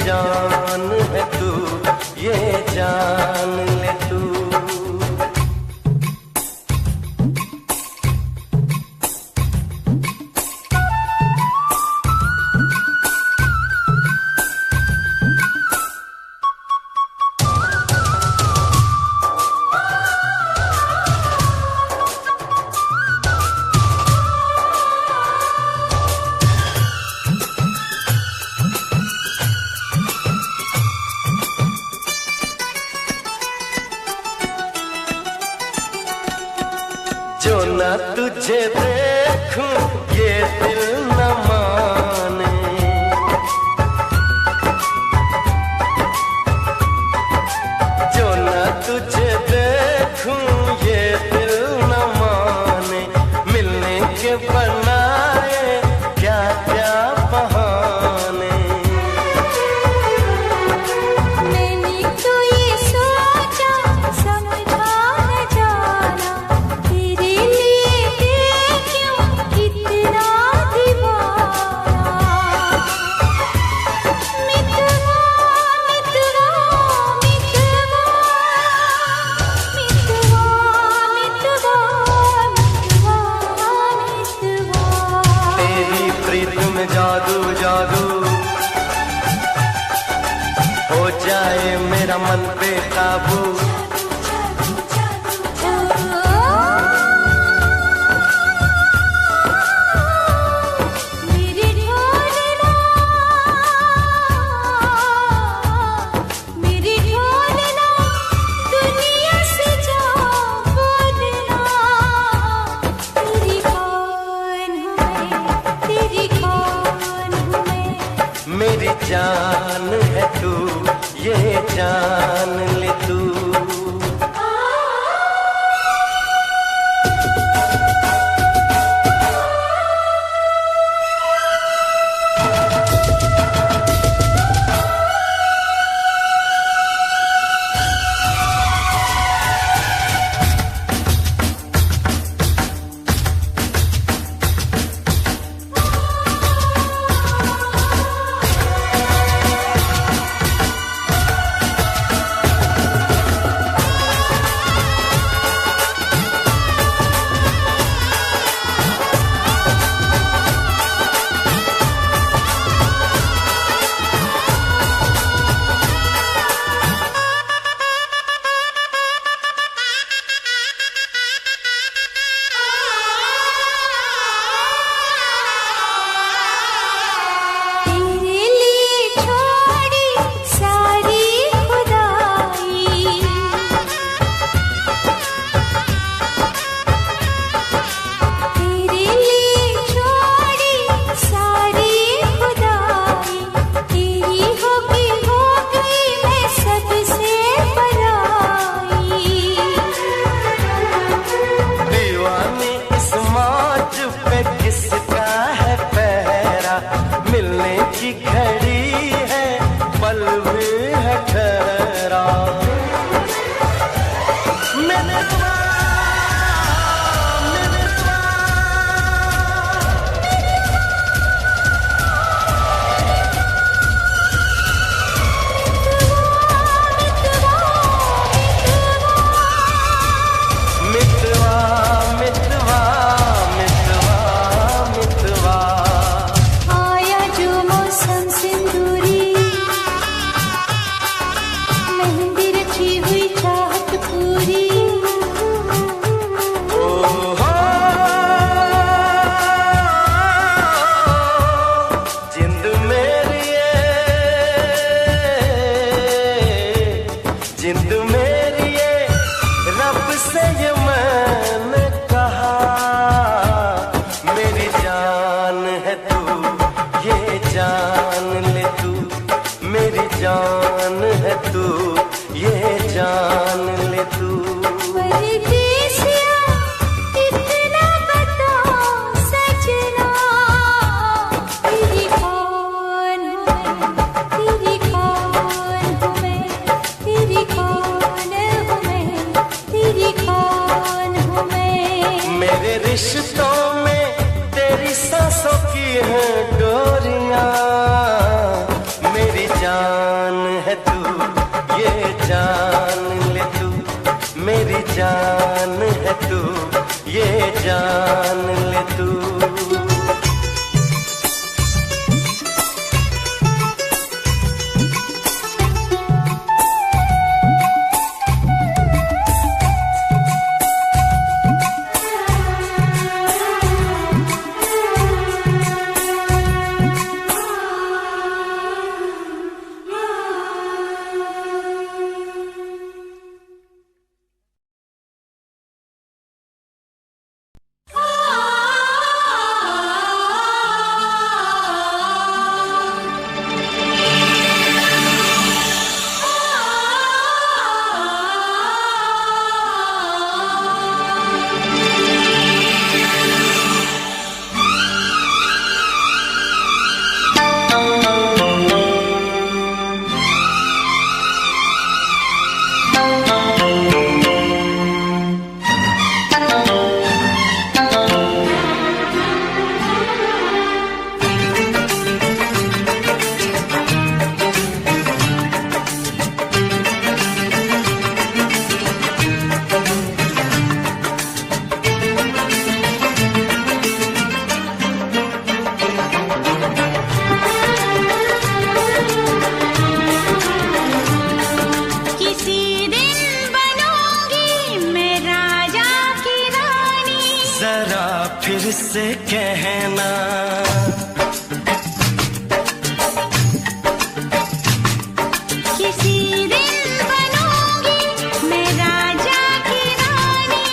जान है तू, ये जान ले तू। जो न तुझे देखूं ये दिल न माने, जो न तुझे देखूं ये दिल न माने, मिलने के बनाए क्या क्या बहाने। मैंने तो ये सोचा समझा न जाना, तेरे लिए क्यों इतना दीवाना। मितवा मितवा मितवा मितवा मितवा मितवा। तेरी प्रीत में जादू जादू हो जाए मेरा मन बेकाबू। मेरे ढोलना मेरे ढोलना दुनिया से जा बोलना, तेरी कौन हूँ मैं, तेरी कौन हूँ मैं। मेरी जान है तू, ये जान ले तू। तेरे लिए छोड़ी सारी खुदाई, तेरे लिए छोड़ी सारी खुदाई, तेरी हो गई मैं सबसे पराई। दीवानी इस मौज पे किसका है पहरा, मिलने की घड़ी है पल भी है ठहरा। मितवा मितवा मितवा मितवा मितवा मितवा। आया जो मौसम सिंदूरी, मेहंदी रची हुई चाहत पूरी। ओ हो जिंद मेरी ये, जिंद मेरी ये, रब से ये मैंने कहा। मेरी जान है तू, ये जान ले तू। मेरी जान है तू, ये जान ले तू। परदेसिया इतना बता सजना, तेरी कौन हूँ मैं, तेरी कौन हूँ मैं, तेरी कौन हूँ मैं, तेरी कौन हूँ मैं। मेरे रिश्तों में तेरी सांसों की है डोरियां, मेरी जान जान है तू, ये जान ले तू। फिर से कहना, किसी दिन बनूंगी मैं राजा की रानी।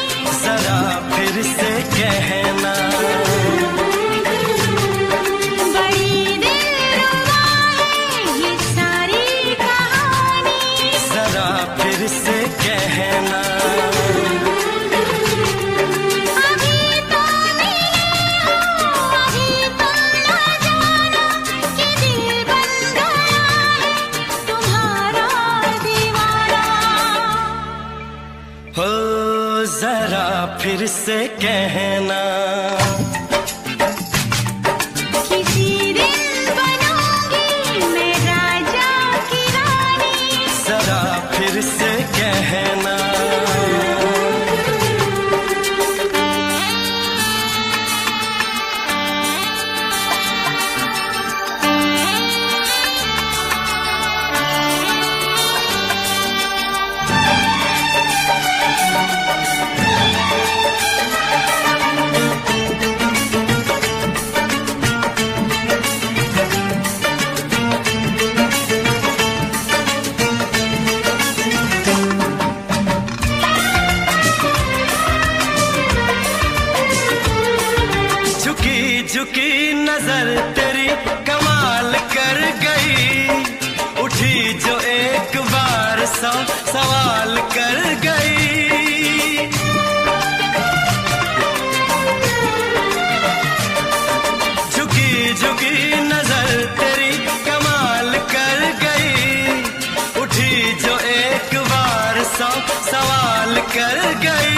जरा फिर से कहना, बड़ी दिलरुबा है ये सारी कहानी। जरा फिर से कहना, जरा फिर से कहना, किसी दिन बनूंगी मैं राजा की रानी। जरा फिर से कहना, झुकी नजर तेरी कमाल कर गई, उठी जो एक बार सौ सवाल कर गई। झुकी झुकी नजर तेरी कमाल कर गई, उठी जो एक बार सौ सवाल कर गई।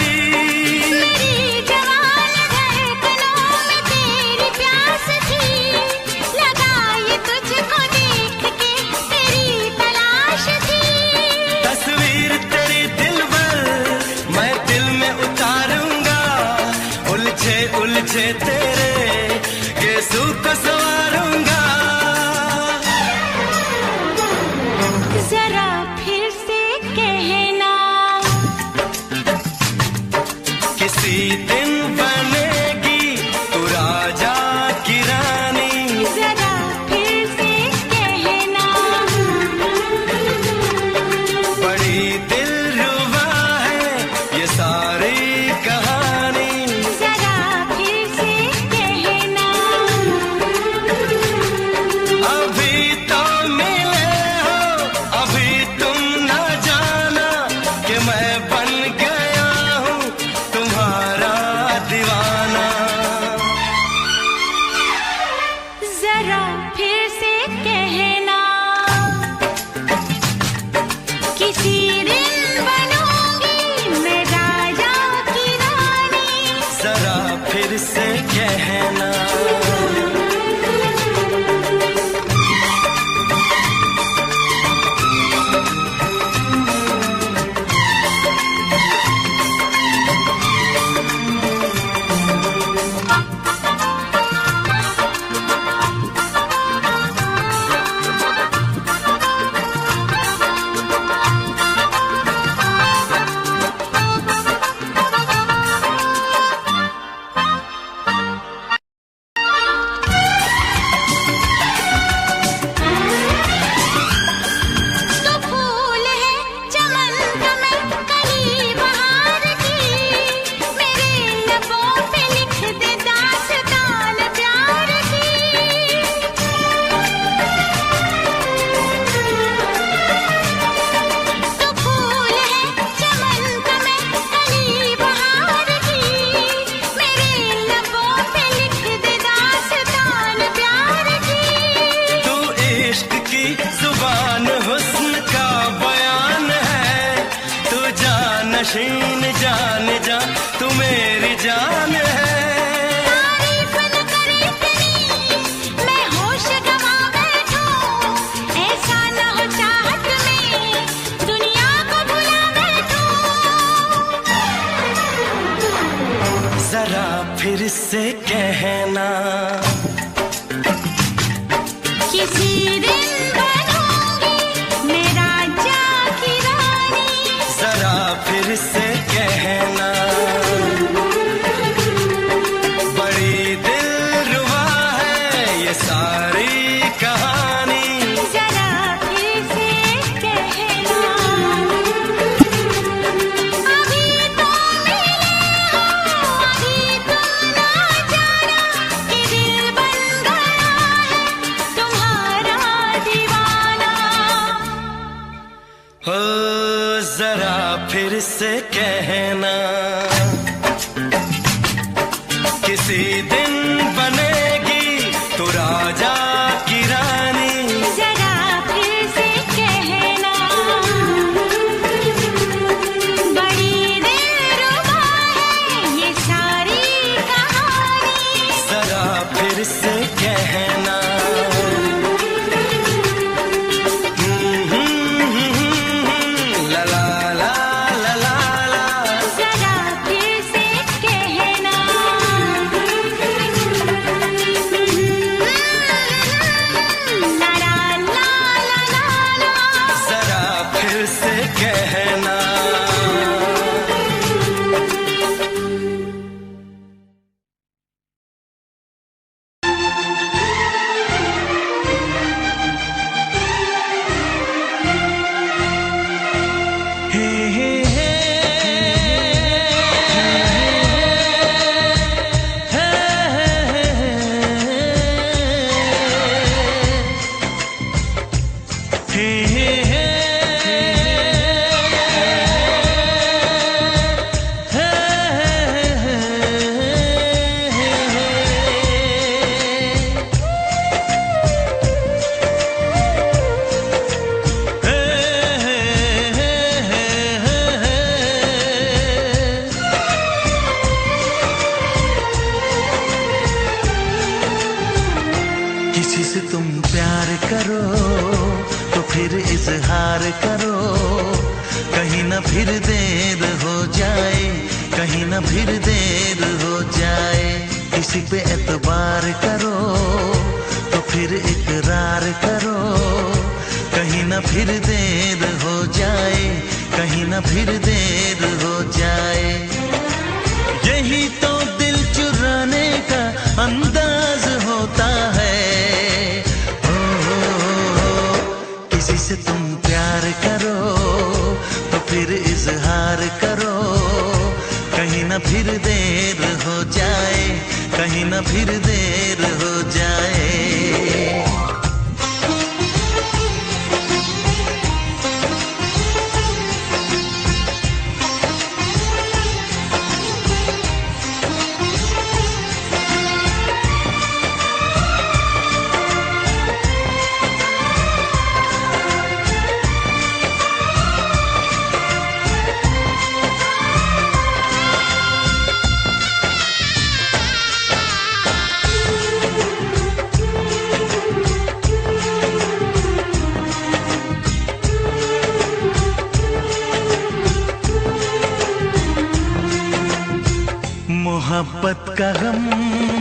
उलझे तेरे गेसू को संवारूंगा, जरा फिर से कहना, छीन जान जा तू मेरी जान है। तारीफ न करे इतनी मैं होश गवा बैठूं, ऐसा न हो चाहत में दुनिया को भुला बैठूं। जरा फिर से कहना किसी दिन बनूंगी मैं राजा की रानी। जरा फिर से कहना बड़ी दिलरुबा है ये सारी कहानी। जरा फिर से कहना अभी तो मिले हो, अभी तुम ना जाना कि दिल बन गया है तुम्हारा दीवाना। हो जरा फिर से कहना किसी दिन बनेगी तू राजा की रानी। जरा फिर से कहना बड़ी दिलरुबा है ये सारी कहानी। जरा फिर से कहना ला ला ला ला ला ला। जरा फिर से कहना ला ला ला ला ला ला। जरा फिर से कहना हे हे हे किसी से तुम प्यार करो तो फिर इजहार करो, कहीं ना फिर देर हो जाए, कहीं ना फिर देर हो जाए। किसी पे एतबार करो तो फिर इकरार करो, कहीं ना फिर देर हो जाए, कहीं ना फिर देर हो जाए। यही तो दिल चुराने का अंदाज होता है। किसी से तुम प्यार करो तो फिर इजहार करो, कहीं ना फिर देर हो जाए, कहीं ना फिर देर हो जाए। मोहब्बत का गम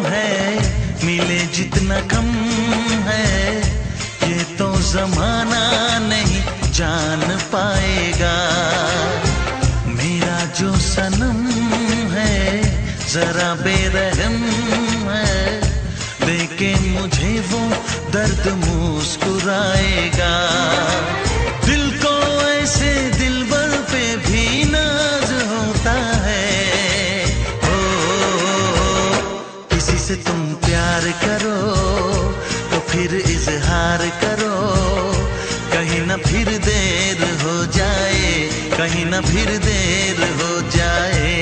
है मिले जितना कम है, ये तो जमाना नहीं जान पाएगा। मेरा जो सनम है जरा बेरहम है, देखे मुझे वो दर्द मुस्कुराएगा। दिल को ऐसे दिलबर पे भी नाज होता है। किसी से तुम प्यार करो तो फिर इजहार करो, कहीं ना फिर देर हो जाए, कहीं ना फिर देर हो जाए।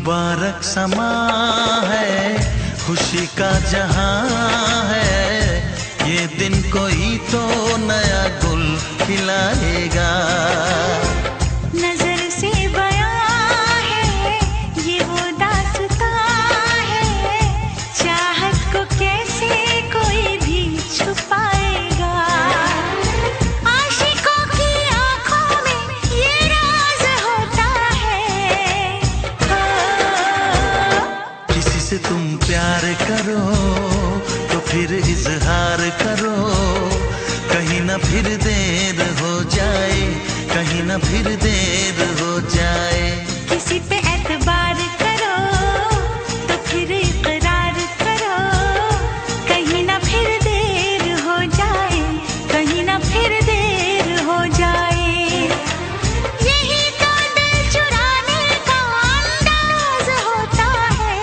मुबारक समा है, खुशी का जहां है, ये दिन कोई तो नया गुल खिलाएगा। नजर से बयां है ये वो दास्तां है, चाहत को कैसे कोई भी छुपाएगा। आशिकों की आंखों में ये राज होता है। किसी से तुम प्यार करो तो फिर इजहार करो, कहीं ना फिर देर हो जाए, कहीं ना फिर देर हो जाए। किसी पे एतबार करो तो फिर इकरार करो, कहीं ना फिर देर हो जाए, कहीं ना फिर देर हो जाए। यही तो दिल चुराने का अंदाज होता है।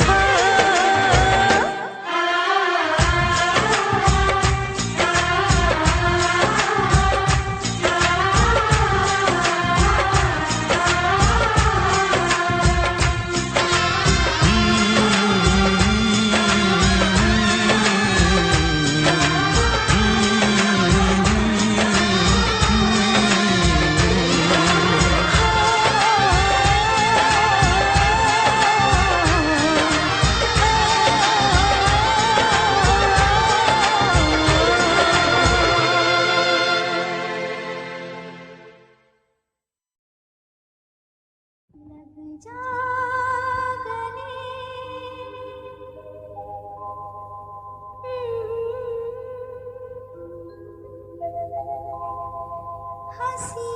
हो लग जा गले, हंसी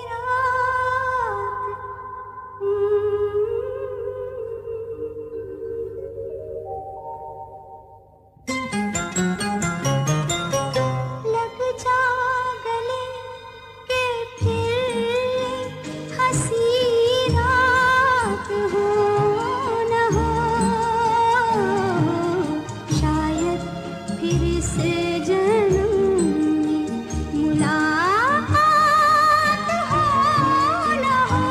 रात, लग जा गले के फिर हंसी रात हो न हो, शायद फिर से जन्म में मुलाकात हो न हो।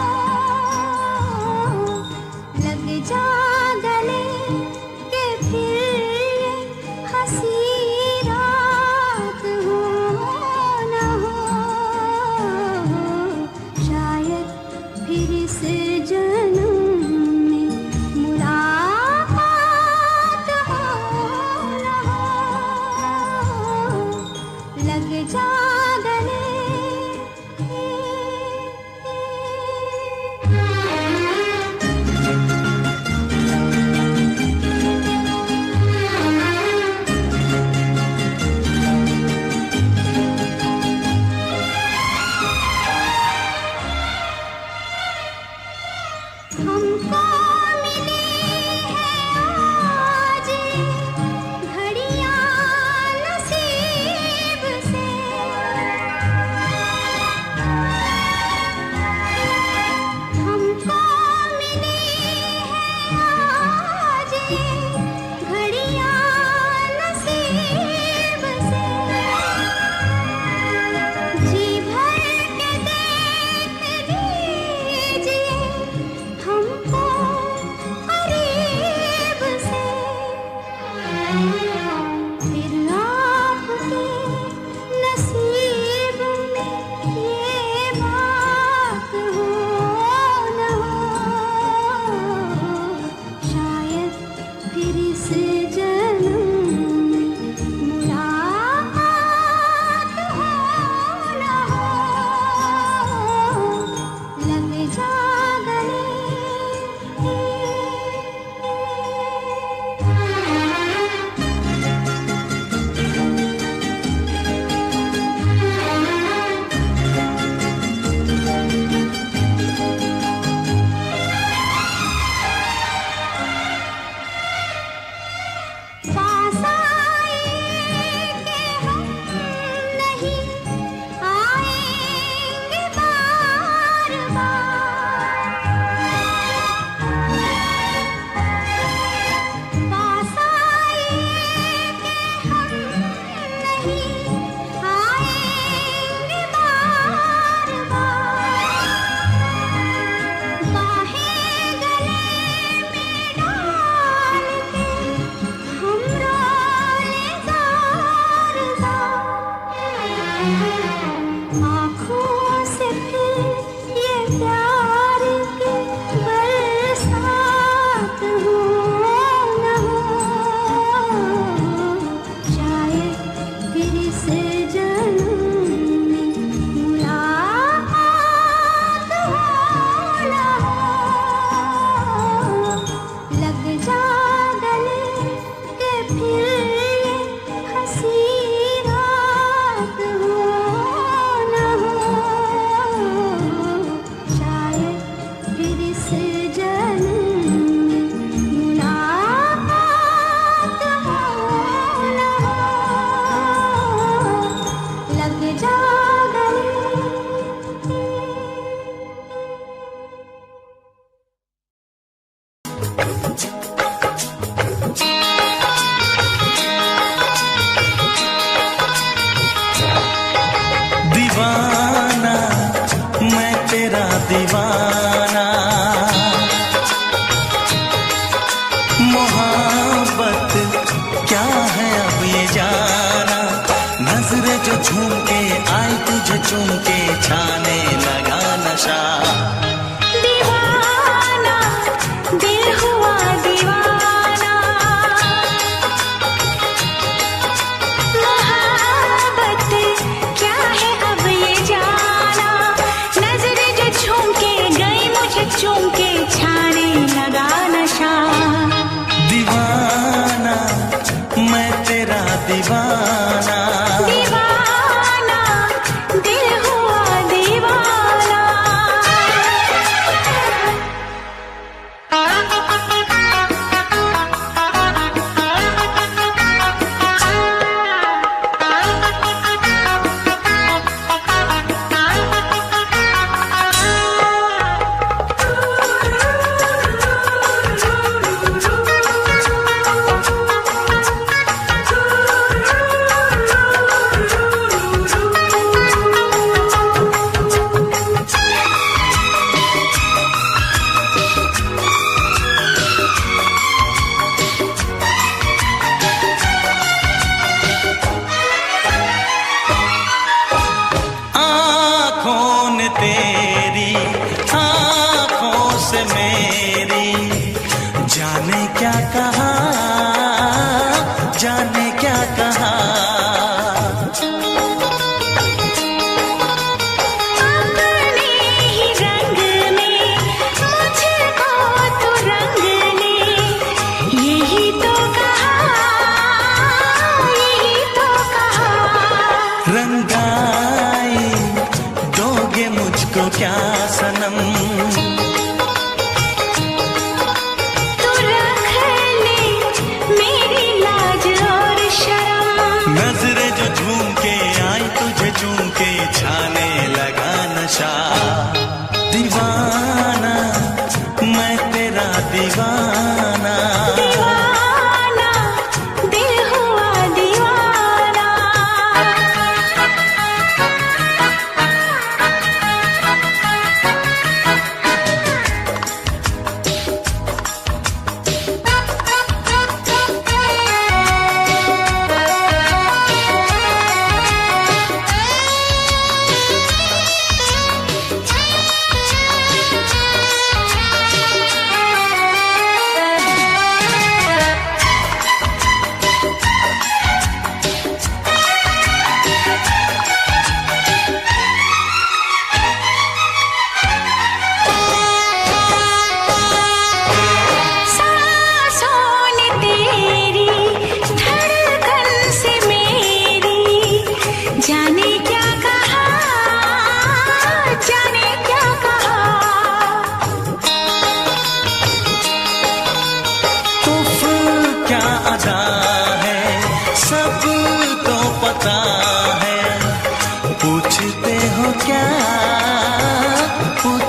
लग जा गले के फिर हंसी रात हो न हो, शायद फिर से जन्म में मुलाकात हो न हो। लग जा गले। हमको मिली है आज घड़ियां नसीब से, हमको मिली है आज घड़ियां नसीब से। जी भर के देख लीजिए हमको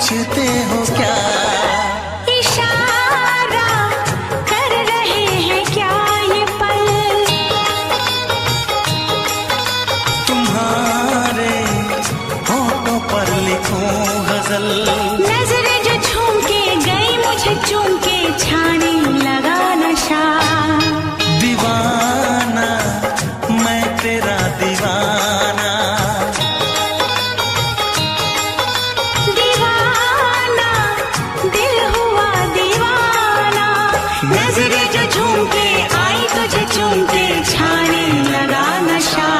पूछते हो क्या? इशारा कर रहे हैं क्या ये पल? तुम्हारे होठों पर लिखूं गजल। नजरें जो झूम के गई मुझे चूम के छाने लगा नशा। दीवाना मैं तेरा दीवाना, दीवाना दिल हुआ दीवाना। नजरें जो झूम के आई तुझे चूम के छाने लगा नशा।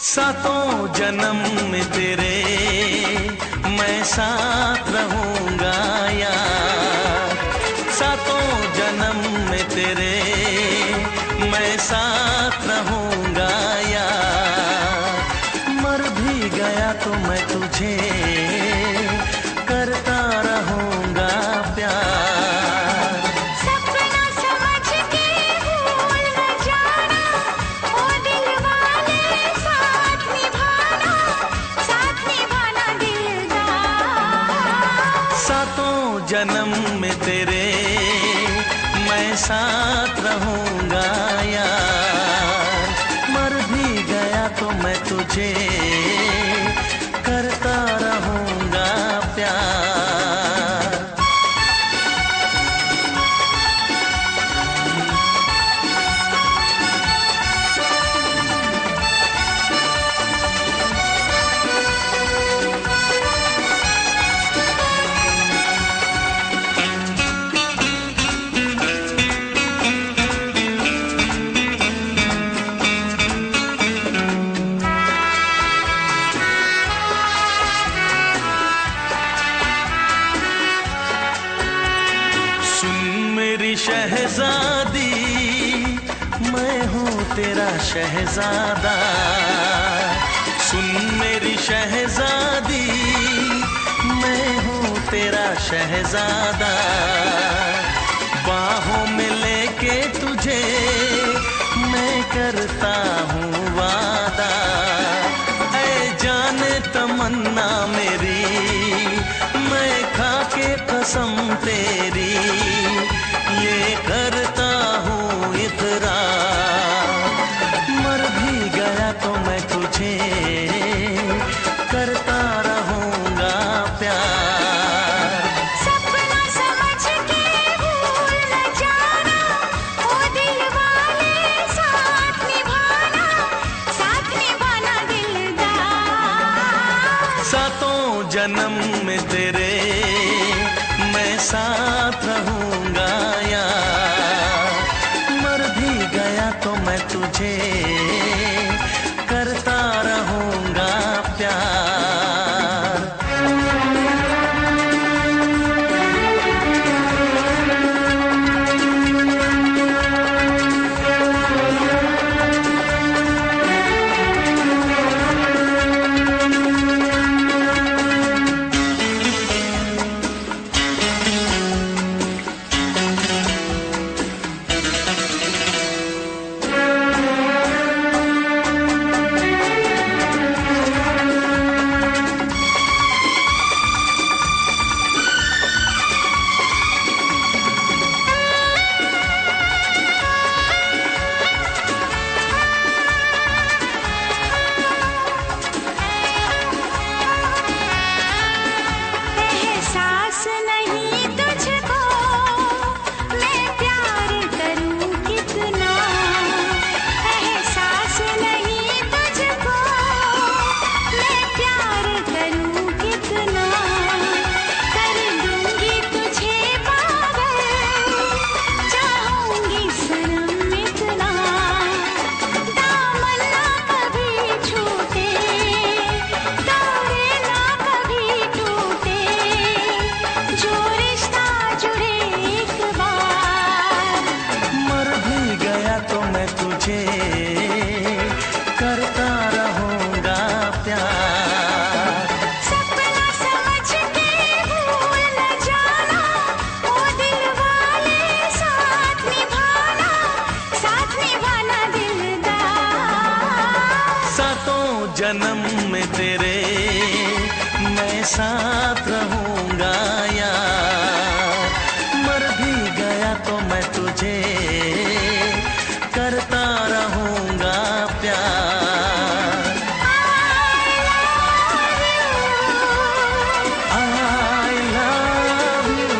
सातों जन्म में तेरे मैं साथ रहूंगा यार। सातों जन्म में तेरे मैं साथ रहूंगा यार। मर भी गया तो मैं तुझे करता रहूंगा प्यार। सपना समझ के भूल न जाना, ओ दिल वाले साथ निभाना दिलदार। सातों जन्म में तेरे मैं साथ रहूंगा यार। मर भी गया तो मैं तुझे करता रहूंगा प्यार। शहजादी मैं हूँ तेरा शहजादा। सुन मेरी शहजादी मैं हूँ तेरा शहजादा। बाहों में लेके तुझे मैं करता हूँ वादा। ऐ जाने तमन्ना मेरी मैं खा के कसम तेरी ये करता हूँ इकरार। मर भी गया तो मैं तुझे करता रहूंगा प्यार। सपना समझ के भूल न जाना, ओ दिल वाले साथ निभाना दिलदार। सातों जन्म में तेरे मैं साथ रहूंगा यार। मर भी गया तो मैं तुझे करता रहूंगा प्यार। जन्म में तेरे मैं साथ रहूंगा यार, मर भी गया तो मैं तुझे करता रहूंगा प्यार। I love you,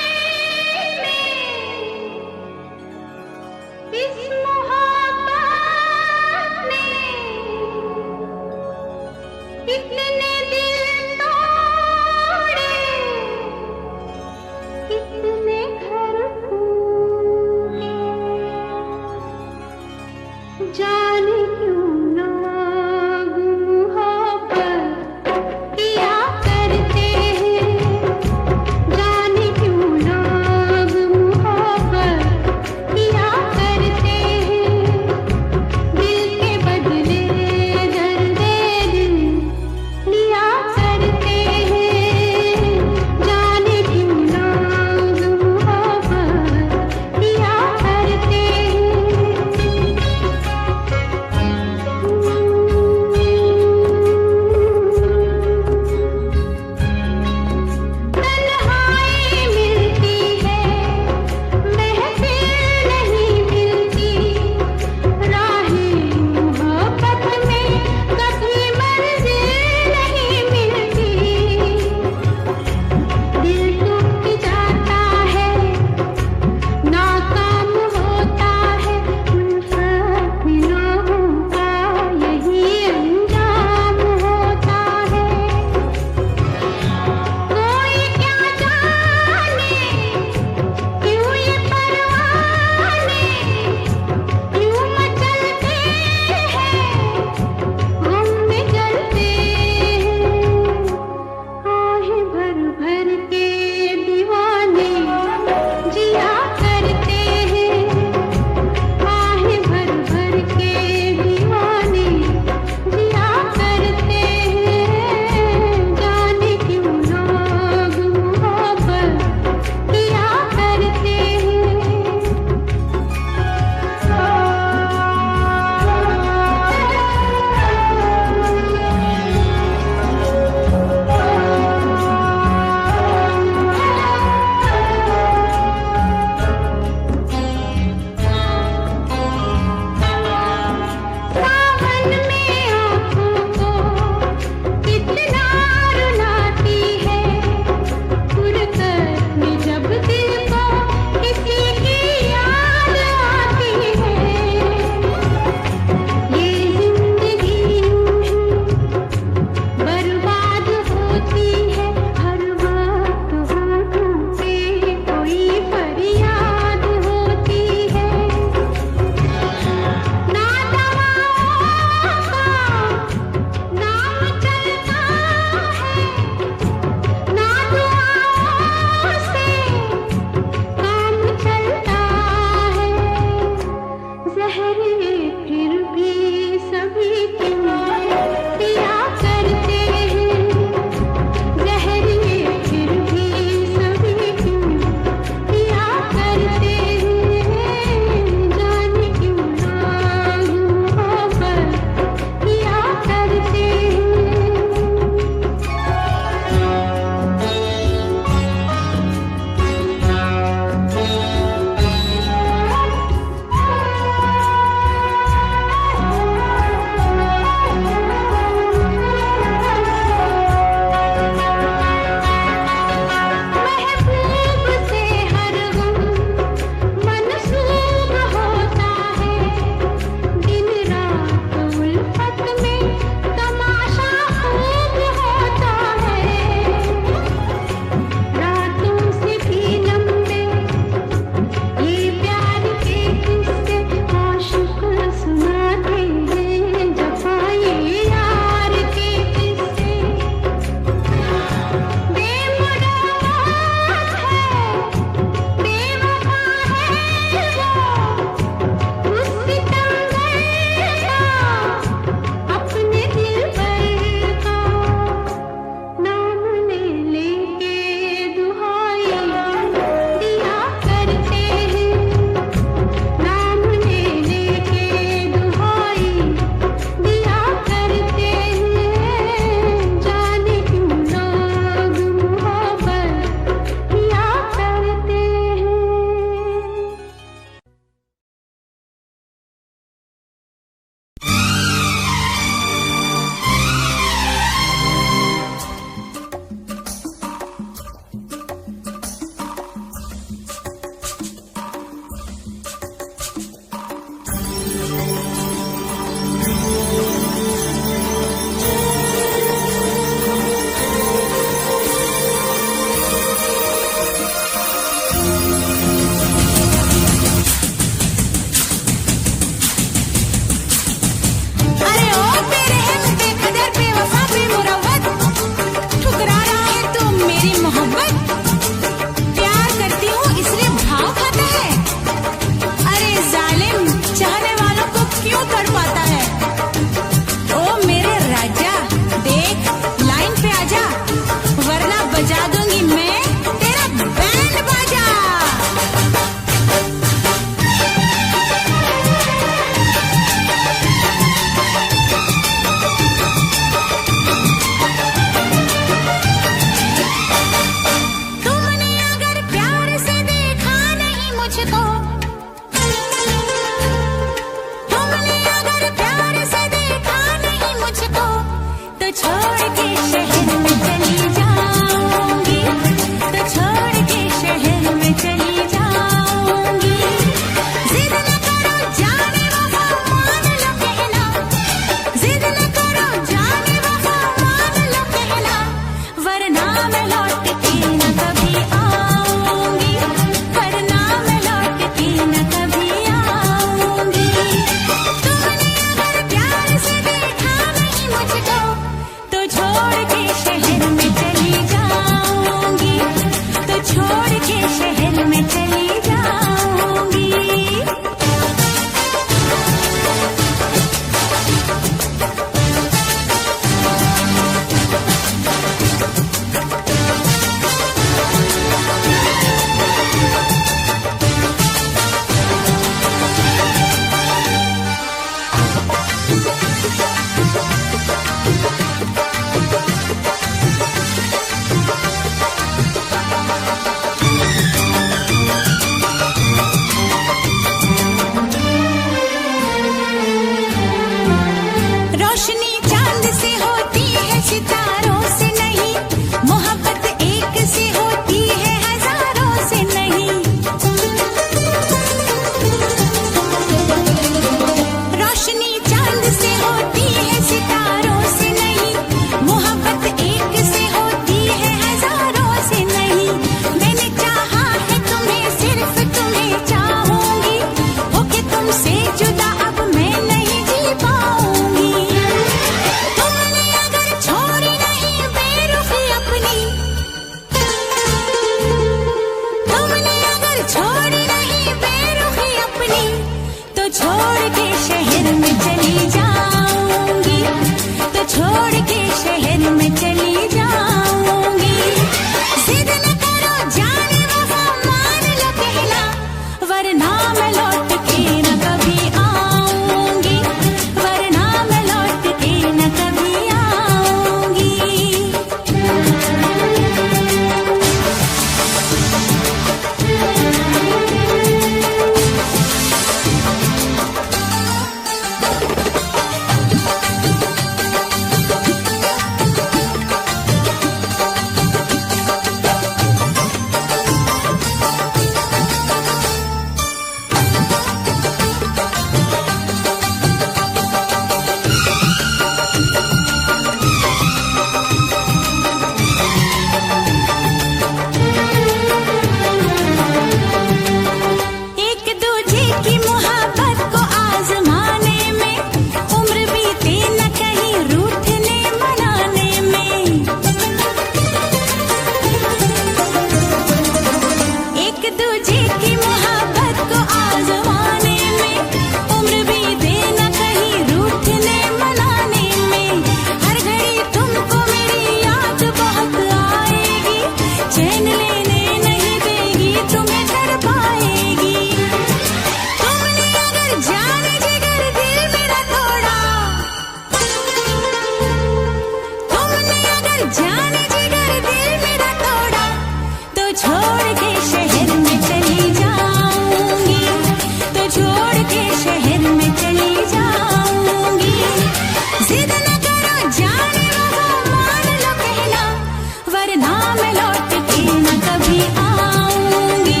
भी आऊंगी,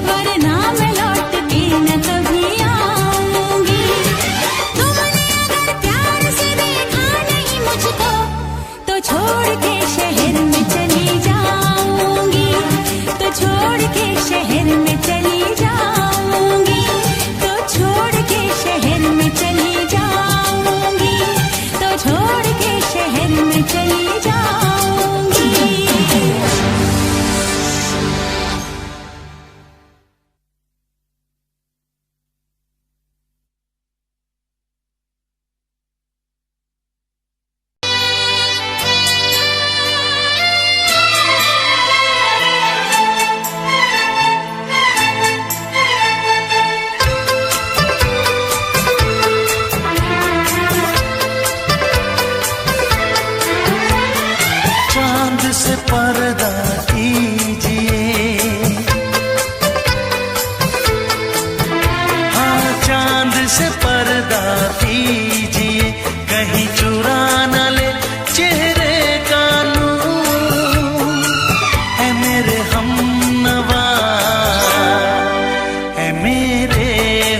वरना मैं लौट के न कभी आऊंगी। तुमने अगर प्यार से देखा नहीं मुझको, तो छोड़ के शहर में चली जाऊंगी, तो छोड़ के शहर में चली जाऊंगी, तो छोड़ के शहर में चली जाऊंगी, तो छोड़ के शहर में चली जाऊंगी। चांद से पर्दा कीजिए, हाँ चांद से पर्दा कीजिए, कहीं चुरा न ले चेहरे का नूर। है मेरे हमनवा, है मेरे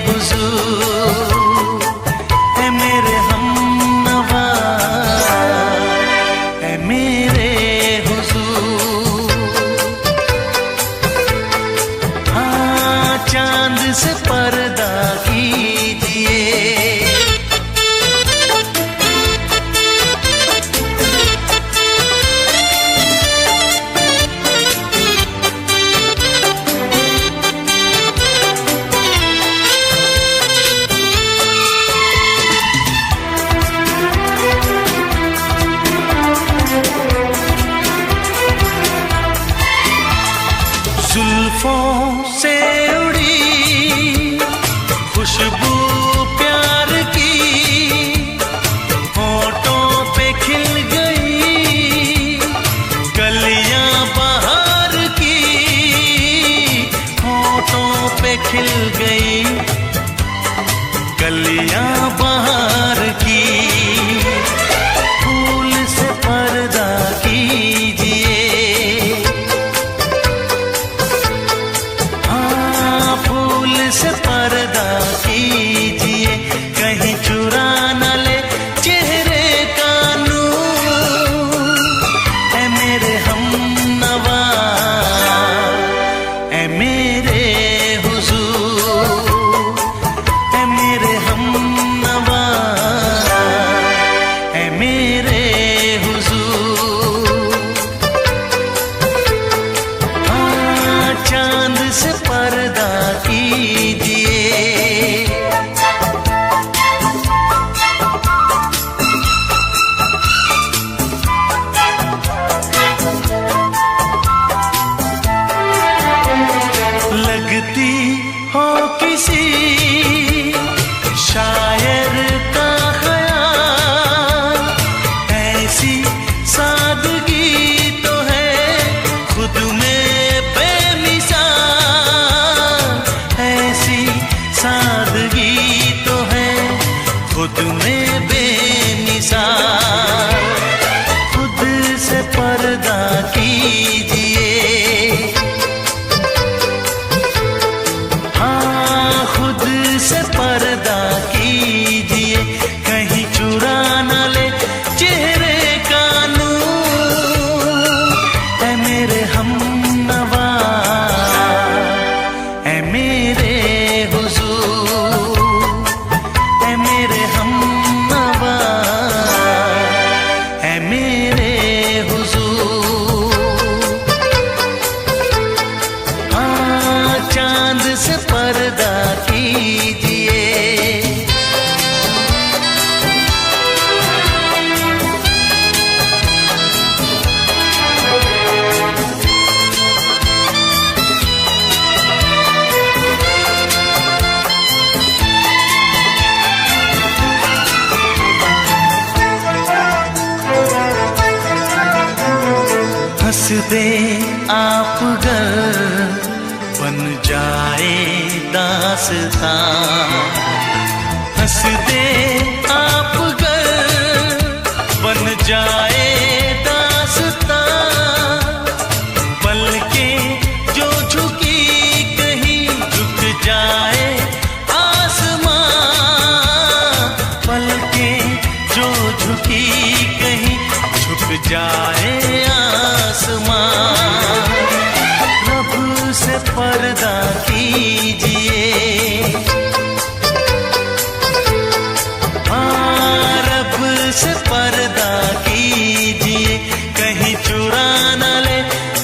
हुजूर, है मेरे हमनवा, है मेरे हुजूर। हाँ चांद से पर्दा कीजिए। जुल्फों से उड़ी खुशबू प्यार की, होठों पे खिल गई कलियां बहार की, होठों पे खिल गई कलियां बहार की। फूल से पर्दा कीजिए, से पर्दा कीजिए, कहीं चुरा न ले चेहरे का नूर। है मेरे हमनवा, है मेरे हुजूर, है मेरे हमनवा, है मेरे हुजूर। हाँ चांद से पर्दा कीजिए। लगती हो किसी शायर का ख्याल, ऐसी सादगी तो है खुद में बेमिसाल, ऐसी सादगी तो है खुद में बेमिसाल। खुद से पर्दा कीजिए, हाँ खुद से पर्दा कीजिए, कहीं चुरा न ले चेहरे का नूर। है मेरे हमनवा, है मेरे हुजूर, है मेरे हमनवा, है मेरे हुजूर। हाँ चांद से पर्दा कीजिए। हंस दे आप गर बन जाए दास्तां, हंस दे आप गर बन जाए दास्तां, पलकें चुरा न ले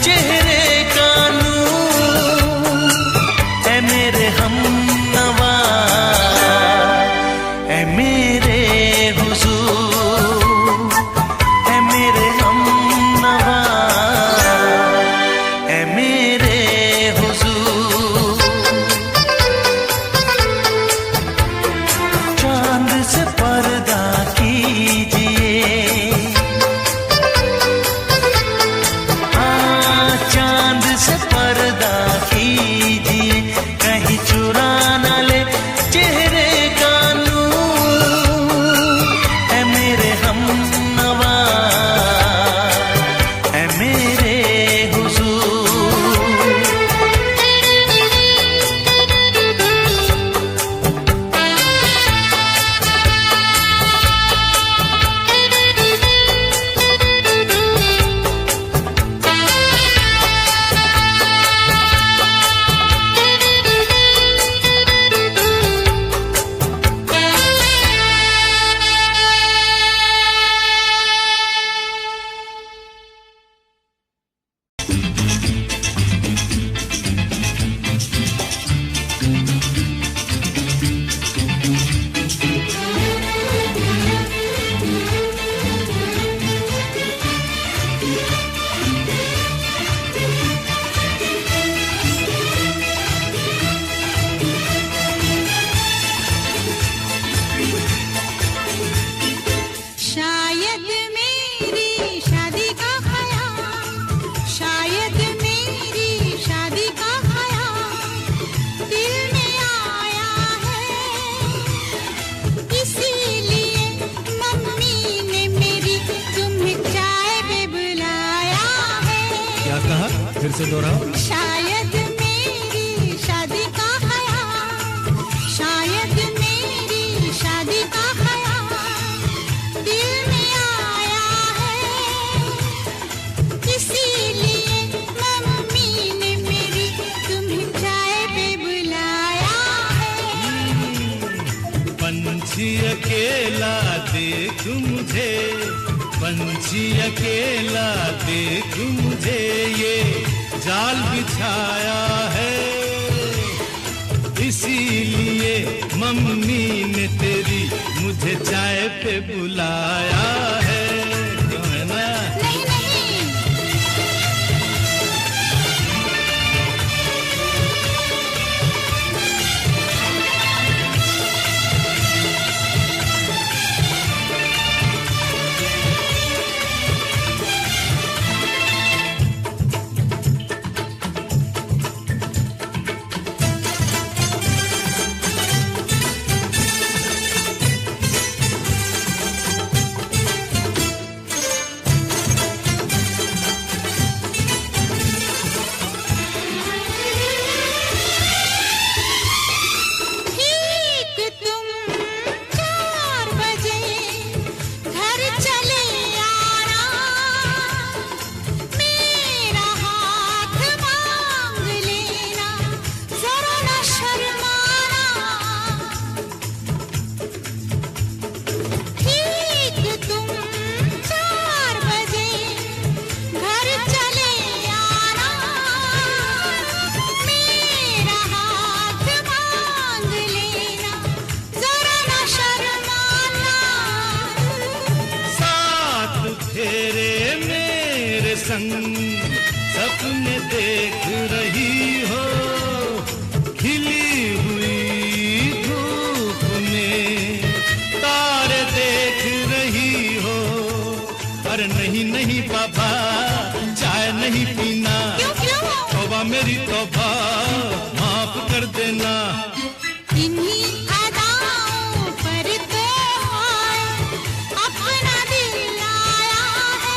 चेहरे का नूर। ऐ मेरे हमनवा, ऐ मेरे हुजूर, ऐ मेरे हमनवा, ऐ मेरे हुजूर। चांद से पर्दा कीजिए, चांद से पर्दा कीजिए, कहीं चुरा न ले चेहरे का नूर। ऐ मेरे हमनवा, ऐ मेरे हुजूर। शायद मेरी शादी का ख्याल, शायद मेरी शादी का ख्याल दिल में आया है, इसीलिए मम्मी ने मेरी तुम्हें चाय पे बुलाया है। क्या कहा? फिर से दोहराओ। शायद मेरी शादी का ख्याल, शायद मेरी शादी का ख्याल दिल में आया है, इसीलिए मम्मी ने मेरी तुम्हें चाय पे बुलाया है। पंछी अकेला देख मुझे, पंछी अकेला देख मुझे, ये जाल बिछाया है, इसीलिए मम्मी ने तेरी मुझे चाय पे बुलाया है। क्यों है ना? नहीं नहीं, ठीक तुम 4 बजे घर चले आना, मेरा हाथ मांग लेना, जरा न शर्माना। ठीक तुम 4 बजे घर चले आना, मेरा हाथ मांग लेना, जरा न शर्माना। साथ फेरे मेरे संग सपने देख रही हो, खिली हुई धूप में तारे देख रही हो। अरे नहीं नहीं पापा, चाय नहीं पीना, क्यों क्यों? तौबा मेरी तौबा, माफ कर देना। इन्हीं अदाओं पर तो अपना दिल लाया है,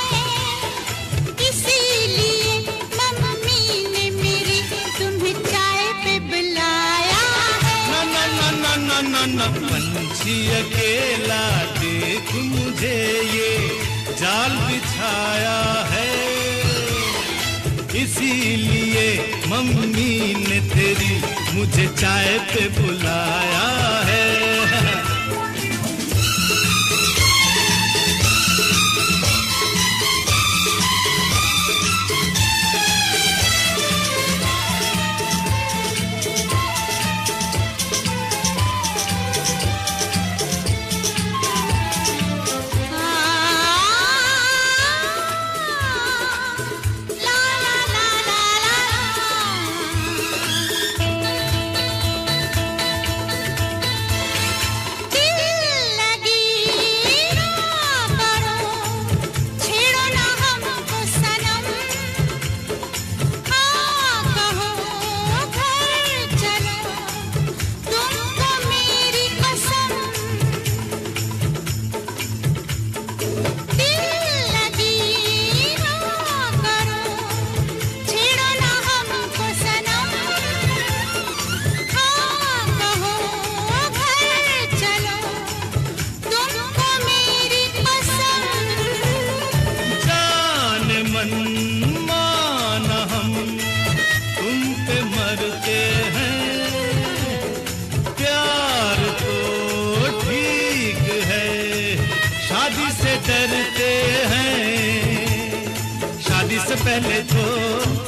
इसीलिए मम्मी ने मेरी तुम्हें चाय पे बुलाया है। ना ना ना ना ना ना, पंछी अकेला देख मुझे, ये जाल बिछाया है, इसीलिए मम्मी ने तेरी मुझे चाय पे बुलाया है। पहले तो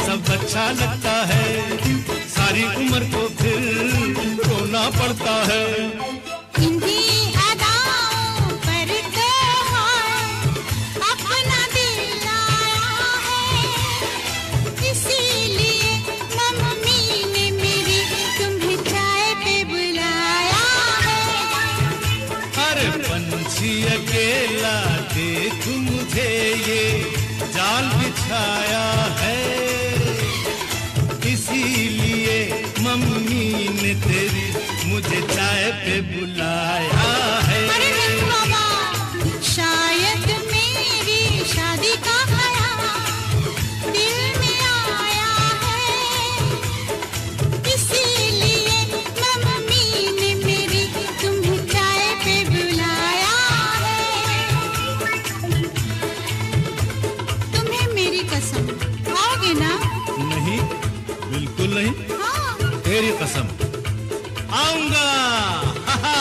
सब अच्छा लगता है, सारी उम्र को फिर रोना पड़ता है। इन्हीं अदाओं पर तो अपना दिल आया है, इसीलिए मम्मी ने मेरी तुम्हें चाय पे बुलाया है। अरे पंछी अकेला देख मुझे ये जाल बिछाया है, इसीलिए मम्मी ने तेरी मुझे चाय पे बुलाया है। अरे नहीं बाबा, शायद मेरी शादी का ख्याल दिल में आया है, इसीलिए मम्मी ने मेरी तुम्हें चाय पे बुलाया है। तुम्हें मेरी कसम, आओगे ना? नहीं, बिल्कुल नहीं, हाँ। तेरी कसम, आऊंगा। हा हा।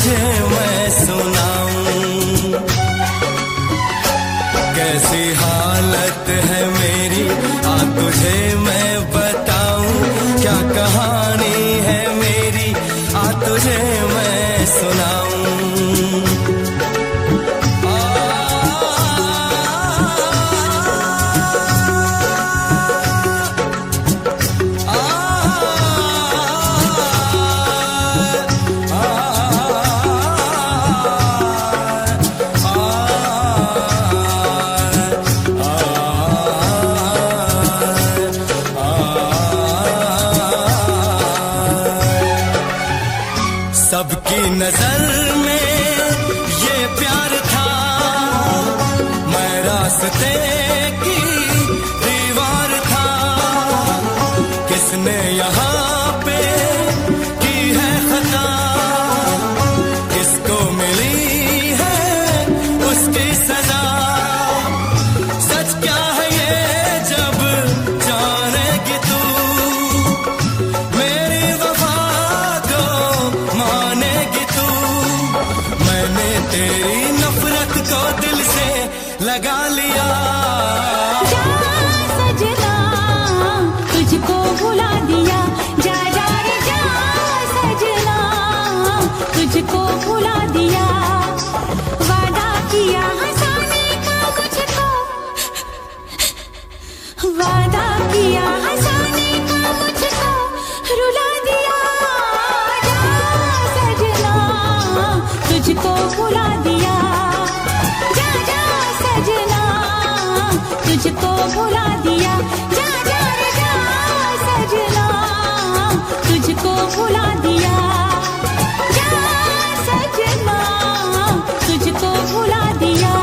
तुझे मैं सुनाऊं, कैसी हालत है मेरी आ तुझे मैं बताऊं, क्या कहानी है मेरी आ तुझे मैं सुनाऊं। सबकी नजर में ये प्यार था, मैं रास्ते की दीवार था, किसने यहाँ पे की है खता, किसको मिली है उसकी सजा। सच क्या है ये जब जानेगी तू, मेरी वफा को मानेगी तू। मैंने तेरी नफरत को दिल से लगा लिया। जा सजना तुझको भुला दिया, जा जा रे जा सजना तुझको भुला दिया। वादा किया हंसाने का मुझको, वादा किया हंसाने का मुझको रुला दिया। जा सजना तुझको भुला दिया, जा जा सजना तुझको भुला दिया। जा जा रे जा सजना तुझको भुला दिया, जा सजना तुझको भुला दिया।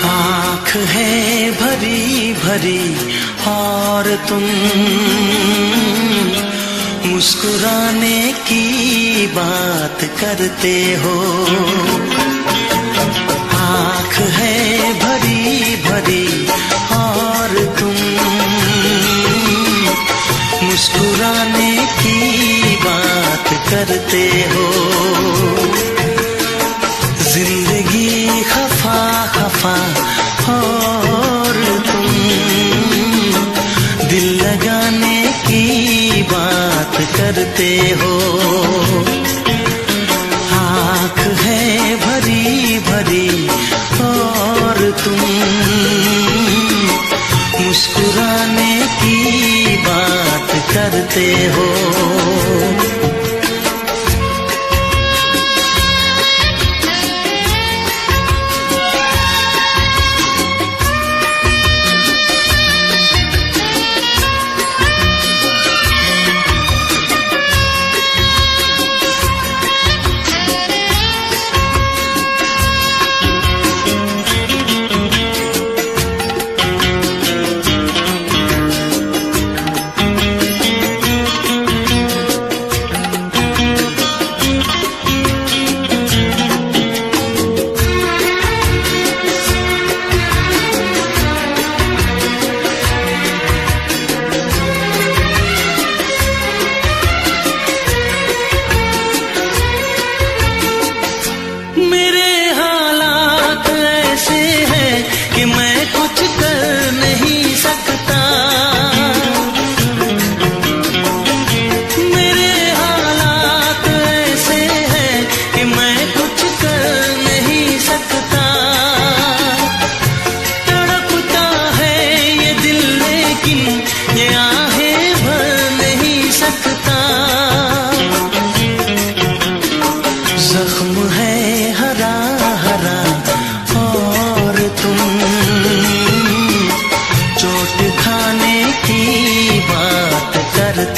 आँख है भरी भरी और तुम मुस्कुराने की बात करते हो। आँख है भरी भरी और तुम मुस्कुराने की बात करते हो। जिंदगी खफा खफा और तुम दिल लगाने की बात करते हो। आँख है भरी भरी और तुम मुस्कुराने की बात करते हो।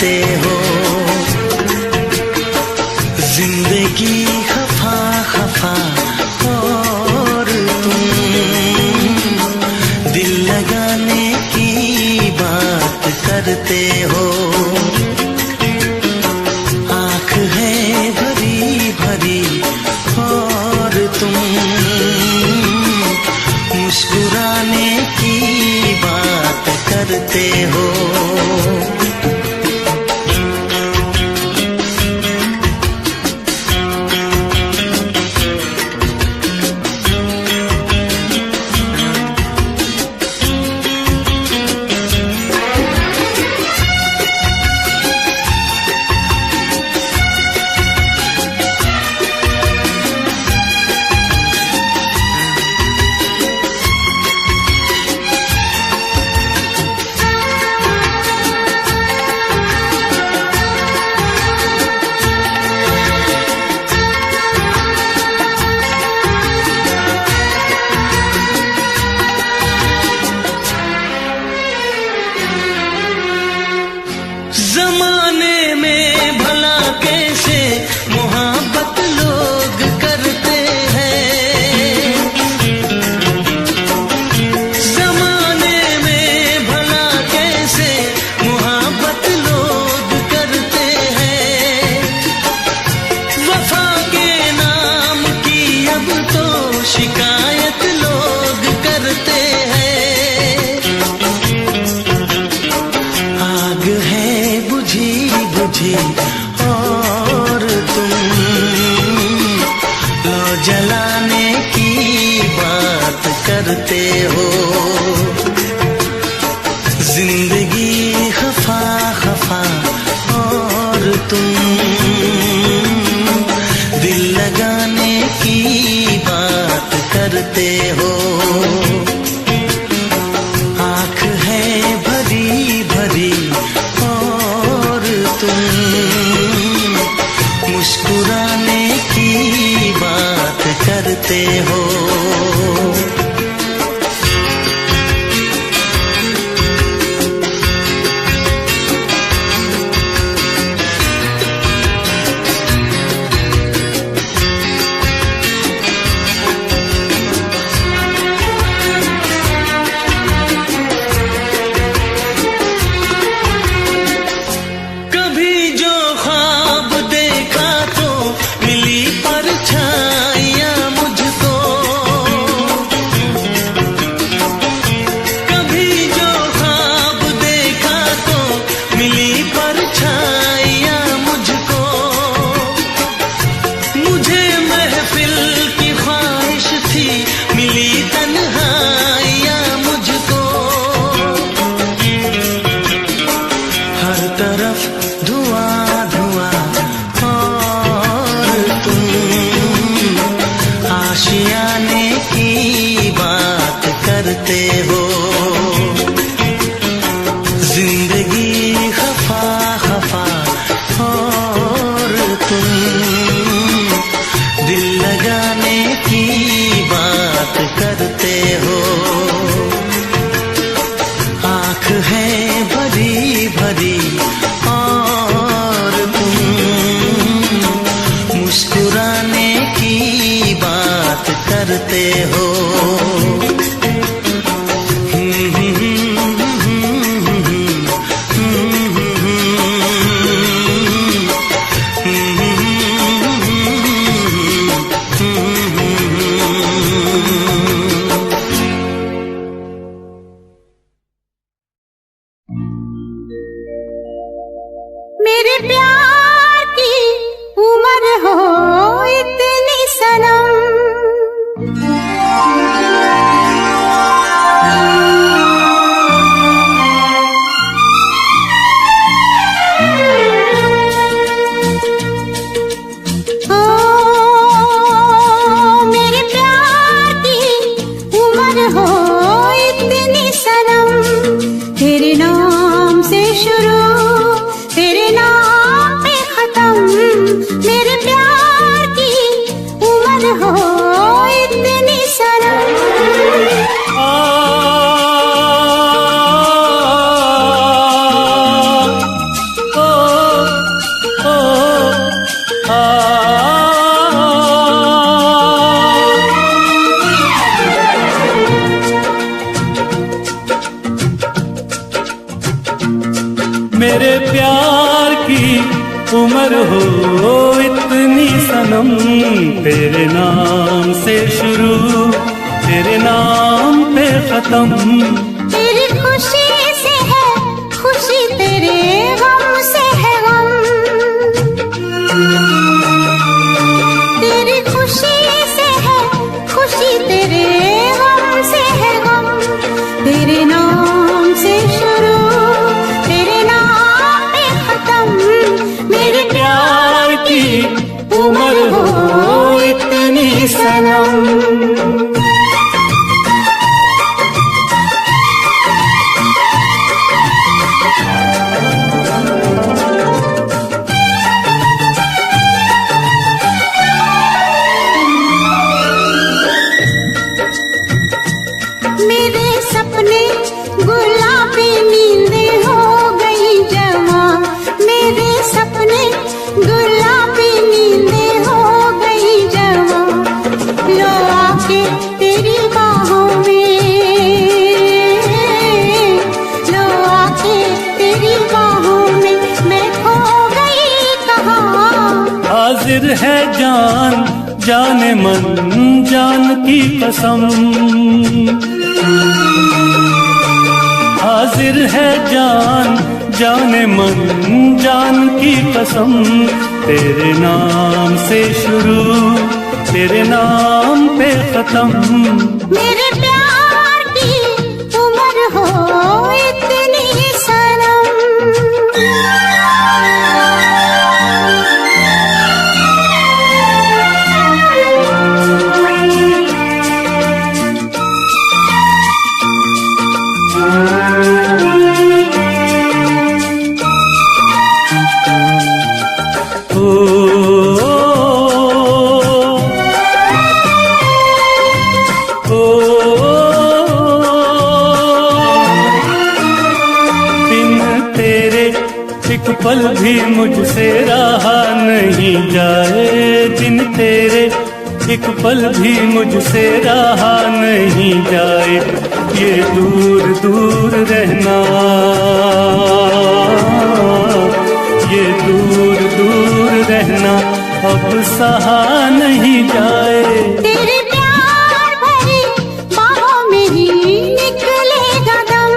करते हो। जिंदगी खफा खफा और तुम दिल लगाने की बात करते हो। आँख है भरी भरी और तुम मुस्कुराने की बात करते हो। जमाने में भला कैसे मोहब्बत लोग करते हैं। जमाने में भला कैसे मोहब्बत लोग करते हैं। वफा के नाम की अब तो शिकायत लोग करते हैं। आग है बुझी बुझी और तुम लो जलाने की बात करते हो। जिंदगी खफा खफा और तुम दिल लगाने की बात करते हो। आँख है भरी भरी और तुम मुस्कुराने की बात करते हो। कभी जो ख्वाब देखा तो मिली परछाइयाँ मुझको। कभी जो ख्वाब देखा तो मिली परछाइयाँ मुझको। मुझे महफिल की ख्वाहिश थी मिली तन्हाइयाँ मुझको। हर तरफ धुआं धुआं और तुम आशियाने की बात करते हो। जिंदगी खफा खफा और तुम दिल लगाने की बात करते हो। आँख है भरी भरी और तुम मुस्कुराने की बात करते हो। मेरे प्यार की उम्र हो इतनी सनम, तेरे नाम से शुरू, तेरे नाम पे खत्म। तेरी खुशी से है खुशी, तेरे गम से है गम। तेरी खुशी से है खुशी, तेरे गम से है गम। तेरे नाम से शुरू, तेरे नाम पे खत्म। मेरे प्यार की उम्र हो इतनी सनम। मेरे सपने गुलाबी नींदें हो गई जवां। मेरे सपने गुलाबी नींदें हो गई जवां। लो आके तेरी बाहों में, लो आके तेरी बाहों में, मैं खो गई कहाँ। हाजिर है जान जाने मन जान की कसम। हाजिर है जान जाने मन जान की कसम। तेरे नाम से शुरू, तेरे नाम पे खत्म। मेरे प्यार की उम्र हो इतनी सनम। एक पल भी मुझसे रहा नहीं जाए, दिन तेरे एक पल भी मुझसे रहा नहीं जाए। ये दूर दूर रहना, ये दूर दूर रहना अब सहा नहीं जाए। तेरे प्यार भरी बाहों में ही निकलेगा दम।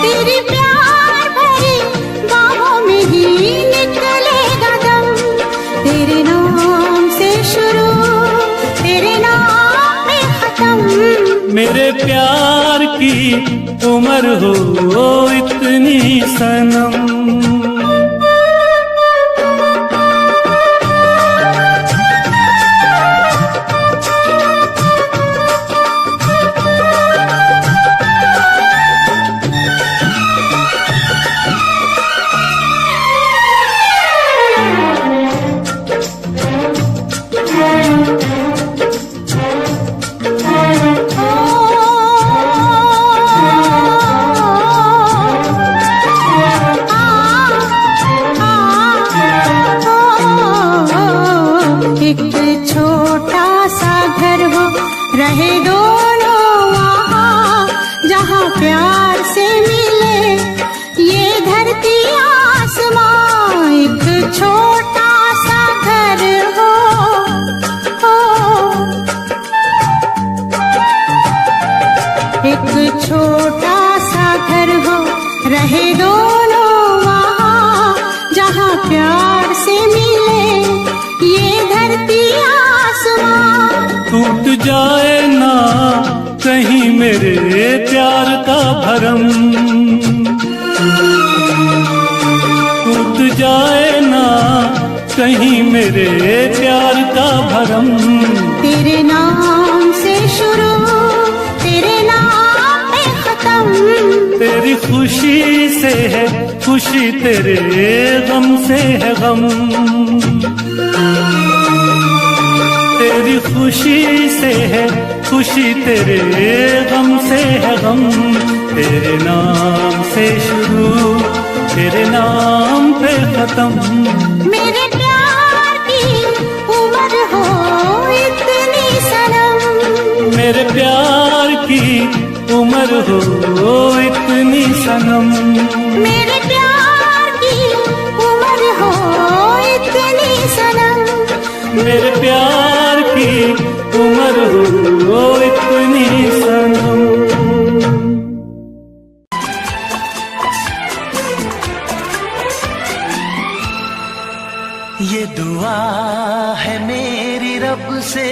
तेरे प्यार भरी बाहों में ही निकलेगा दम। तेरे नाम से शुरू, तेरे नाम पे खत्म। मेरे प्यार की उम्र हो इतनी सनम। रहे दोनों वहाँ जहाँ प्यार से मिले ये धरती आसमां। एक छोटा सा घर हो, एक छोटा सा घर हो, रहे दोनों वहाँ जहाँ प्यार से मिले ये धरती आसमां। टूट जाए ना कहीं मेरे प्यार का भरम, टूट जाए ना कहीं मेरे प्यार का भरम। तेरे नाम से शुरू, तेरे नाम पे खत्म। तेरी खुशी से है खुशी, तेरे गम से है गम। तेरी खुशी से है खुशी, तेरे गम से है गम। तेरे नाम से शुरू, तेरे नाम पे खत्म। मेरे प्यार की उम्र हो इतनी सनम। मेरे प्यार की उम्र हो इतनी सनम। मेरे प्यार की उम्र हो इतनी दुआ है मेरी रब से,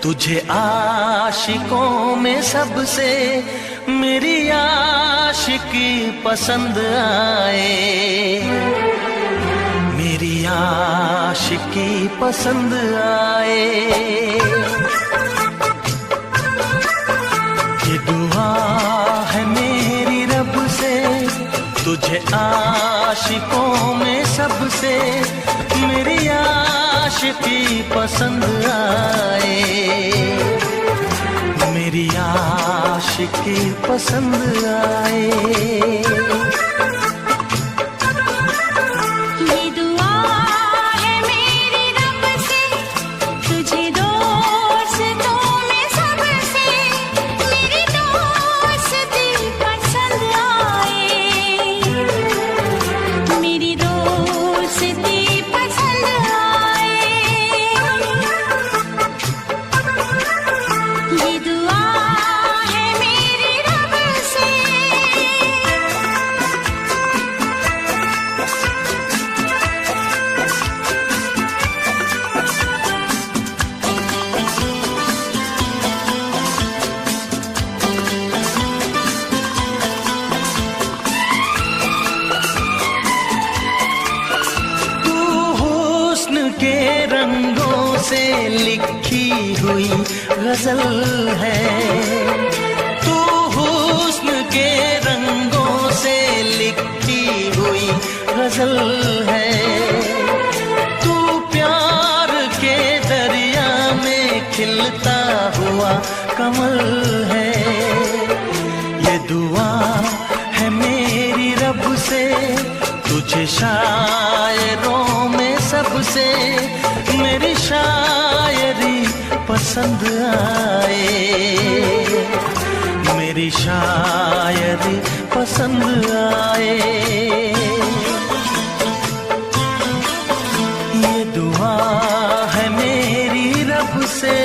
तुझे आशिकों में सबसे मेरी आशिकी पसंद आए, मेरी आशिकी पसंद आए। ये दुआ है मेरी रब से, तुझे आशिकों में सबसे मेरी आशिकी पसंद आए, मेरी आशिकी पसंद आए। के रंगों से लिखी हुई गजल है, तू हुस्न के रंगों से लिखी हुई गजल है, तू प्यार के दरिया में खिलता हुआ कमल है। ये दुआ है मेरी रब से, तुझे शायरों में सबसे मेरी शायरी पसंद आए, मेरी शायरी पसंद आए। ये दुआ है मेरी रब से।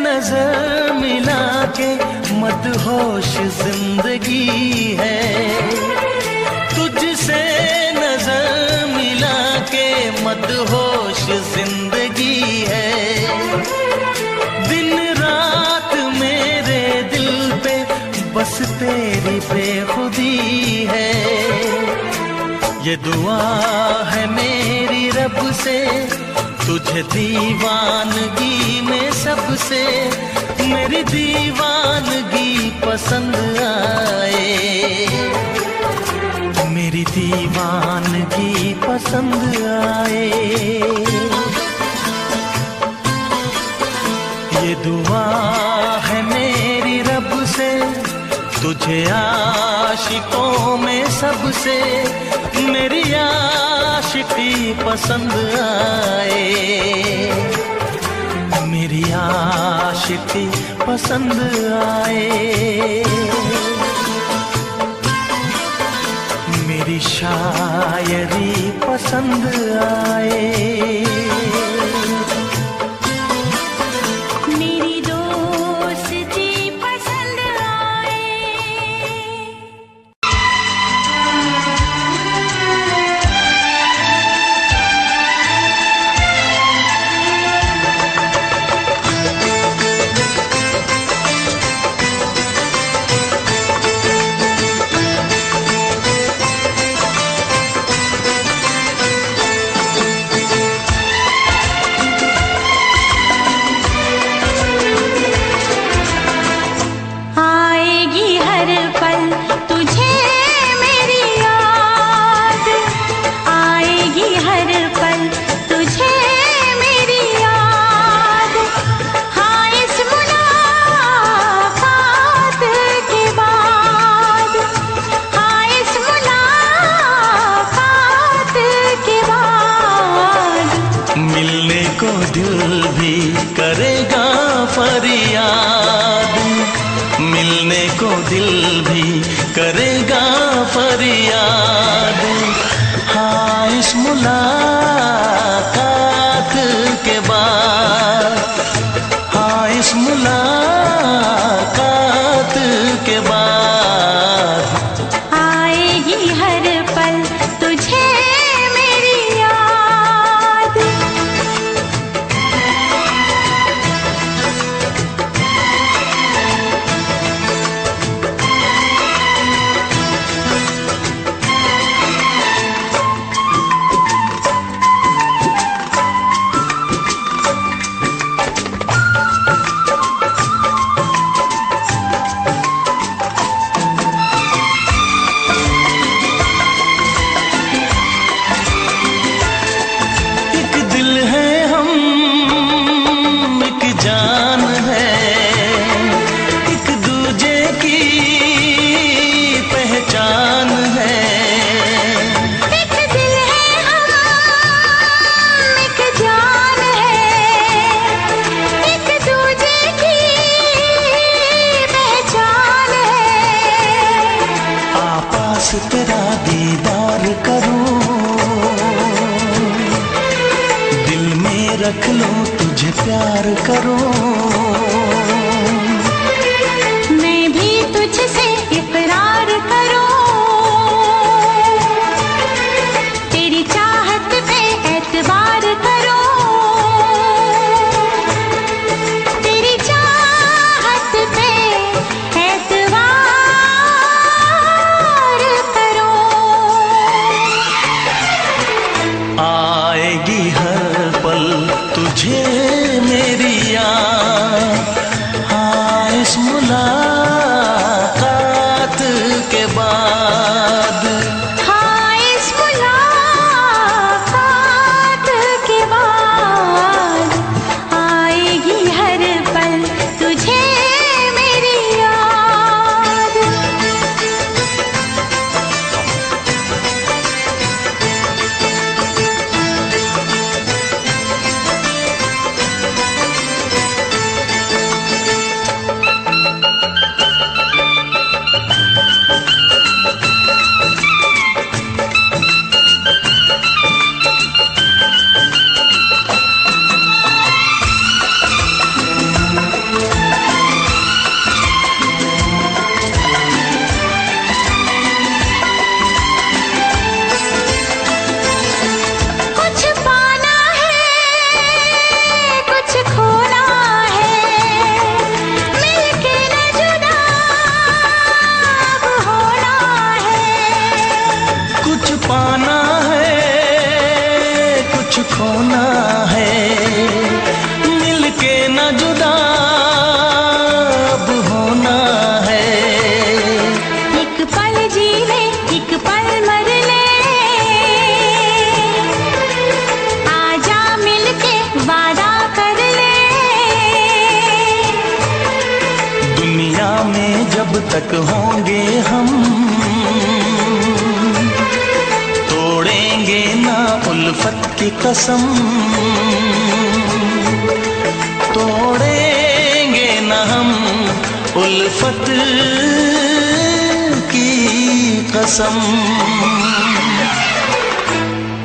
नजर मिला के मदहोश जिंदगी है, तुझसे नजर मिला के मदहोश जिंदगी है। दिन रात मेरे दिल पे बस तेरी बेखुदी है। ये दुआ है मेरी रब से, तुझे दीवानगी में सबसे मेरी दीवानगी पसंद आए, मेरी दीवानगी पसंद आए। ये दुआ है मेरी रब से, तुझे मुझे आशिकों में सबसे मेरी आशिकी पसंद आए, मेरी आशिकी पसंद आए, मेरी शायरी पसंद आए, मेरी दोस्ती पसंद आए। आएगी हर पल तुझे मेरी याद, आएगी हर पल तुझे मेरी याद। हाँ इस मुलाकात के बाद, हाँ इस मुलाकात के बाद मिलने को दिल भी करेगा फरियाद, मिलने को दिल भी करेगा फरियाद। हाँ इस मुलाकात के बाद, हाँ इस मुलाकात के बाद आएगी हर पल तुझे मेरी याद। एक दिल है हम, एक जान है, एक दूजे की पहचान है। एक दिल है हम, एक जान है, एक दूजे की पहचान है। आपास तेरा दीदार करूं, दिल में रख लूं तुझे प्यार करूं, मैं भी तुझसे इकरार करूं, तेरी चाहत पे एतबार करूं, तेरी चाहत पे एतबार करूं। आएगी हर पल तुझे मेरी याद। हाँ इस मुलाकात के बाद, हाँ इस मुलाकात के बाद आएगी हर पल तुझे मेरी याद। कुछ पाना है, कुछ खोना है, मिलके न जुदा अब होना है। कुछ पाना है, कुछ खोना है, मिलके न जुदा अब होना है। एक पल जी ले, एक पल मर ले, आजा मिलके वादा कर ले। दुनिया में जब तक होंगे हम, तोड़ेंगे ना उल्फत की कसम, तोड़ेंगे ना हम उल्फत की कसम।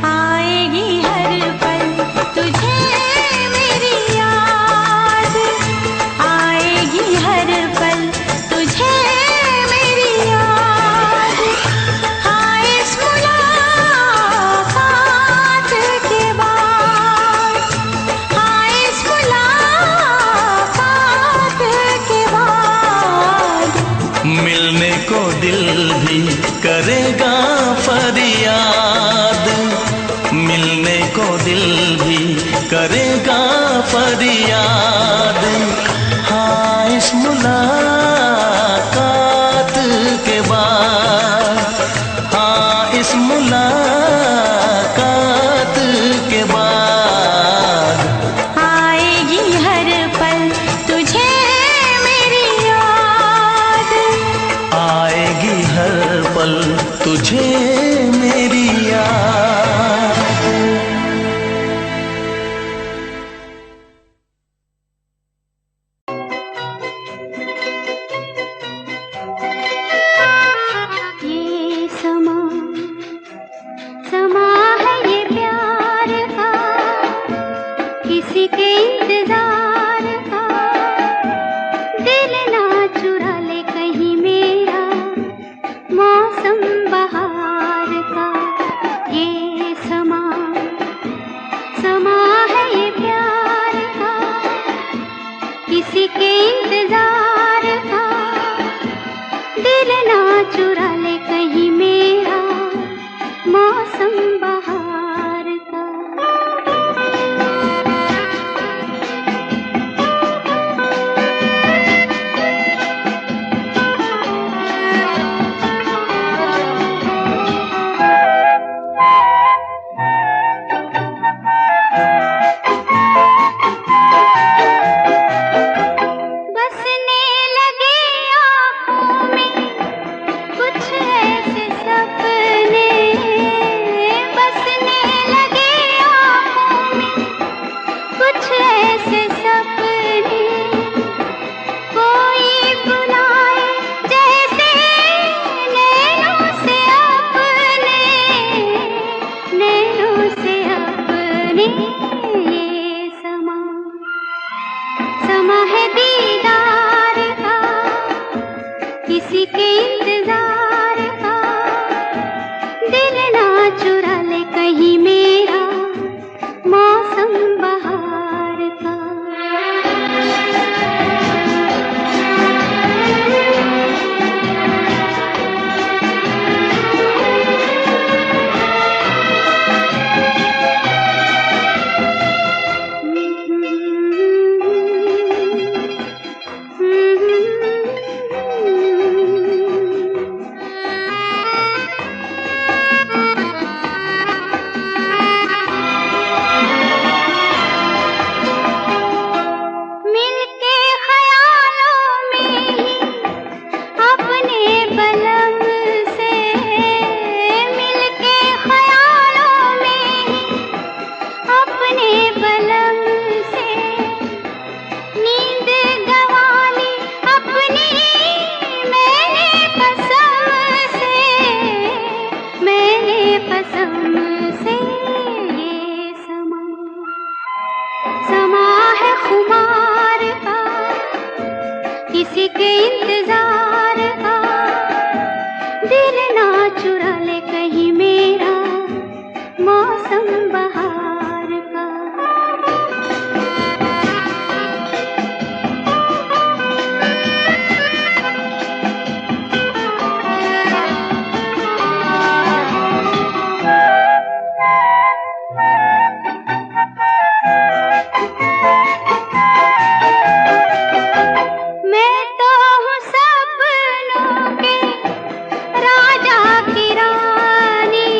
आएगी हर पल तुझे मेरी याद, आएगी हर पल तुझे मेरी याद। हाँ इस मुलाकात के बाद, हाँ इस मुलाकात के बाद मिलने को दिल भी करेगा फरियाद, मिलने को दिल भी करेगा फरियाद। हाँ इस मुलाकात के बाद, हाँ इस मुलाकात के बाद आएगी हर पल तुझे मेरी याद, आएगी हर पल तुझे मेरी याद। ये समा समा है ये प्यार का, किसी के इंतजार का। दिल ना चुरा ले कहीं मेरा मौसम बहार का। ये समा समा है ये प्यार का, किसी के इंतजार का। दिल ना चुरा ले कहीं मेरा मौसम बहार का। बसने लगे आँखों में कुछ ऐसे सपने, बसने लगे आँखों में कुछ ऐसे सपने। कोई बुलाए जैसे नैनों से अपने, नैनों से अपने। ये समा समा है दीदार का, किसी के इंतजार का। दिल ना चुरा ले कहीं मेरा मौसम बहार का। मिलके ख्यालों में ही अपने बलम से, मिलके ख्यालों में ही अपने बलम से। नींद गंवाली अपनी मैंने कसम से, मैंने कसम से। ये समा समा है खुमार का, किसी के इंतजार का। दिल ना चुरा ले कहीं मेरा मौसम बहार का। मैं तो हूँ सपनों के राजा की रानी,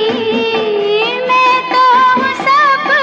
मैं तो हूँ सपनों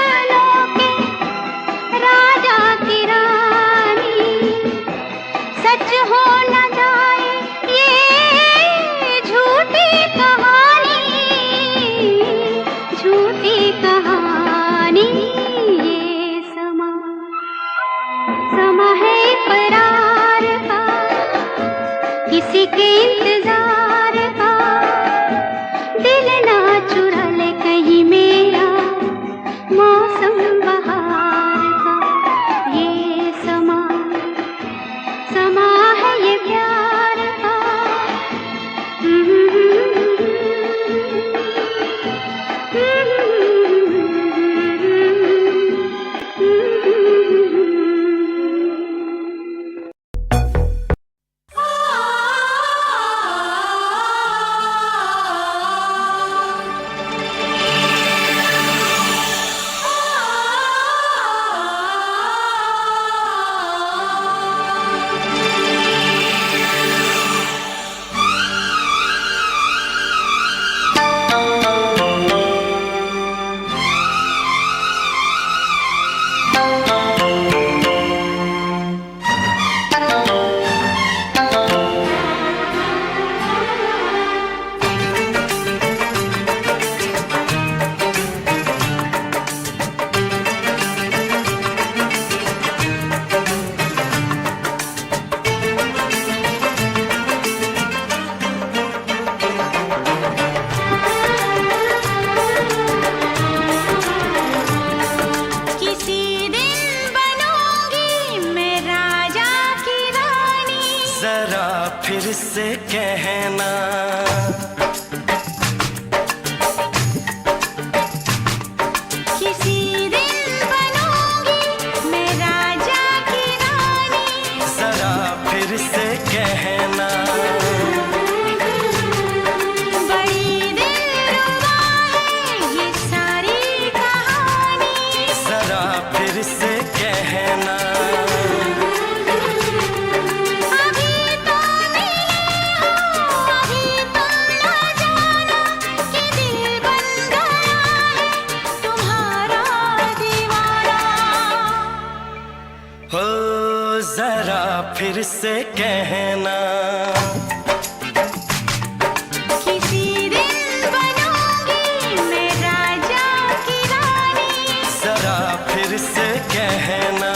से कहना। किसी दिन बनूंगी मैं राजा की रानी। जरा फिर से कहना।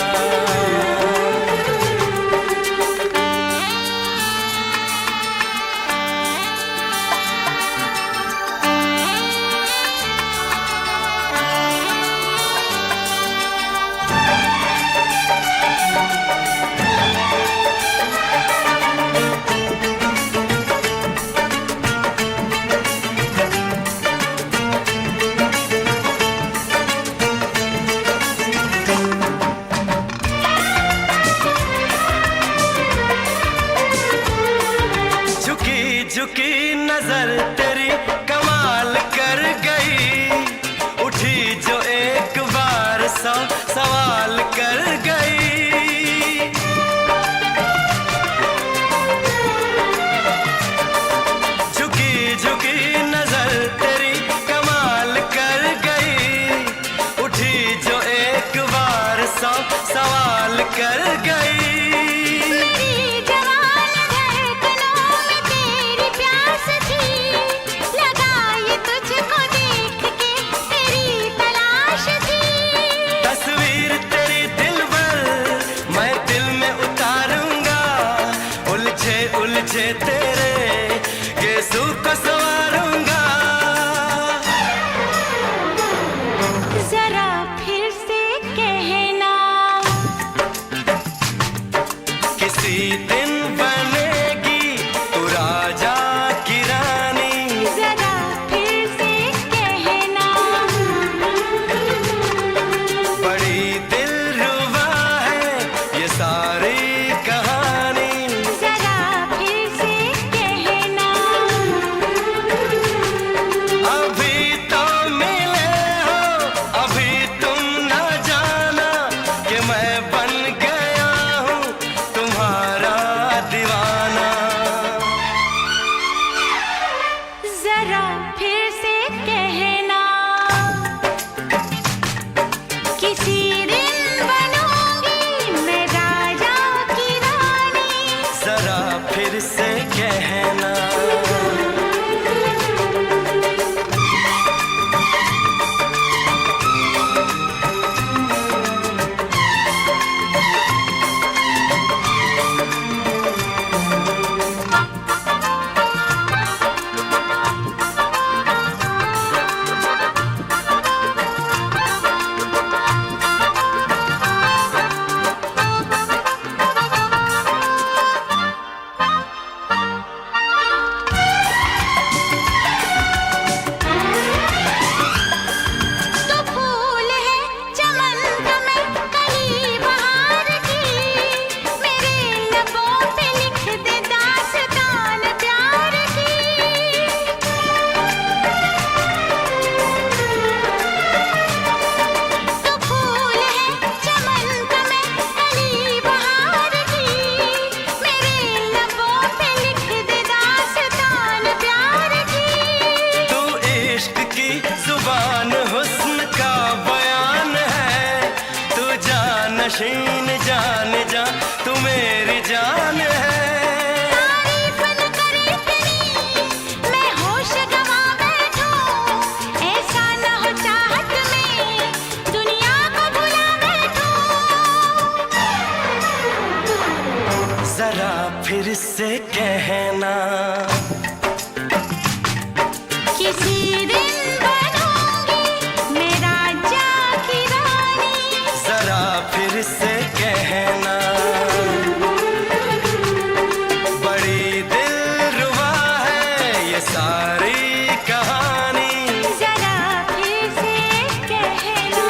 झुकी नजर तेरी कमाल कर गई, उठी जो एक बार 100 सवाल कर गई। झुकी झुकी नजर तेरी कमाल कर गई, उठी जो एक बार 100 सवाल कर गई। उलझे तेरे गेसू को संवारूंगा। जरा फिर से कहना। किसी दिन बनेगी तू राजा की रानी। जरा फिर से कहना। बड़ी दिलरुबा है ये सारी कहानी। जरा फिर से कहना। किसी दिन बनूंगी मैं राजा की रानी। जरा फिर से कहना। जुबान हुस्न का बयान है, तू जानशीन जान जा तू मेरी जान है। तारीफ न करे इतनी मैं होश गंवा बैठूं, ऐसा न हो चाहत में दुनिया को भुला बैठूं। जरा फिर से कहना। किसी दिन बनूंगी मैं राजा की रानी। जरा फिर से कहना। बड़ी दिलरुबा है ये सारी कहानी। जरा फिर से कहना।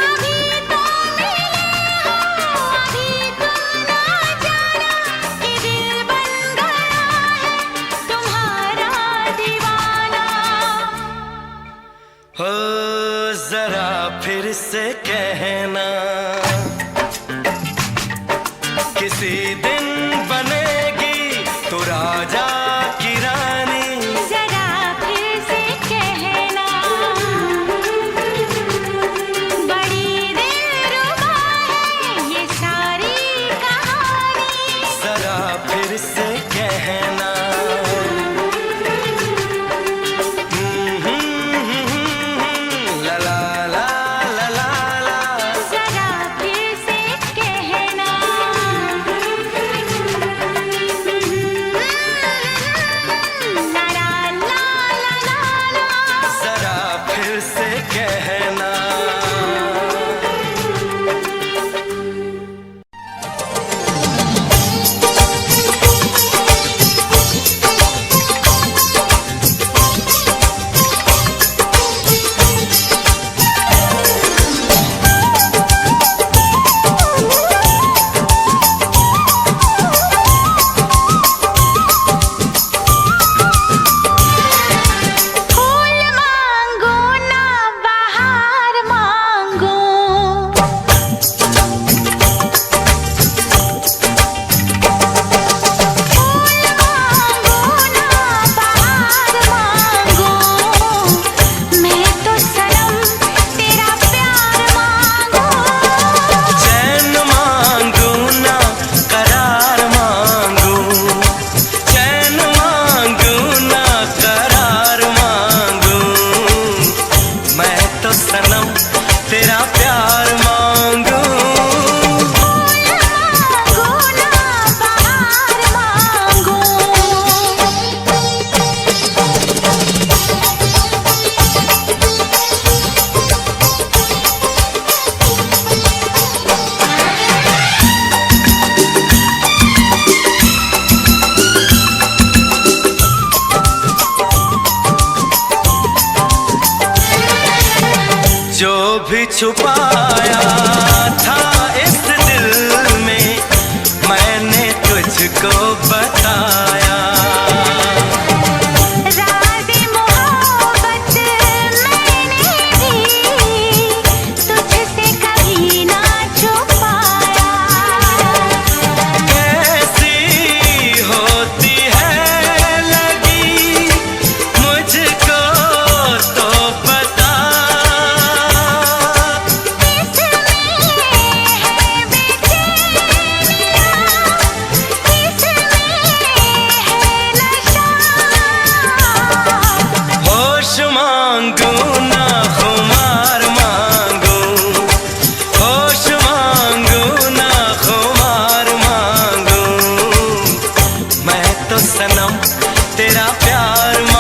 अभी तो मिले हो, अभी तुम ना जाना कि दिल बन गया है तुम्हारा दीवाना। हो जरा फिर से कहना। किसी दिन बनेगी तू राजा की रानी। जरा फिर से कहना। बड़ी दिलरुबा है ये सारी छुपाया था इस दिल में, मैंने तुझको बताया। सनम तेरा प्यार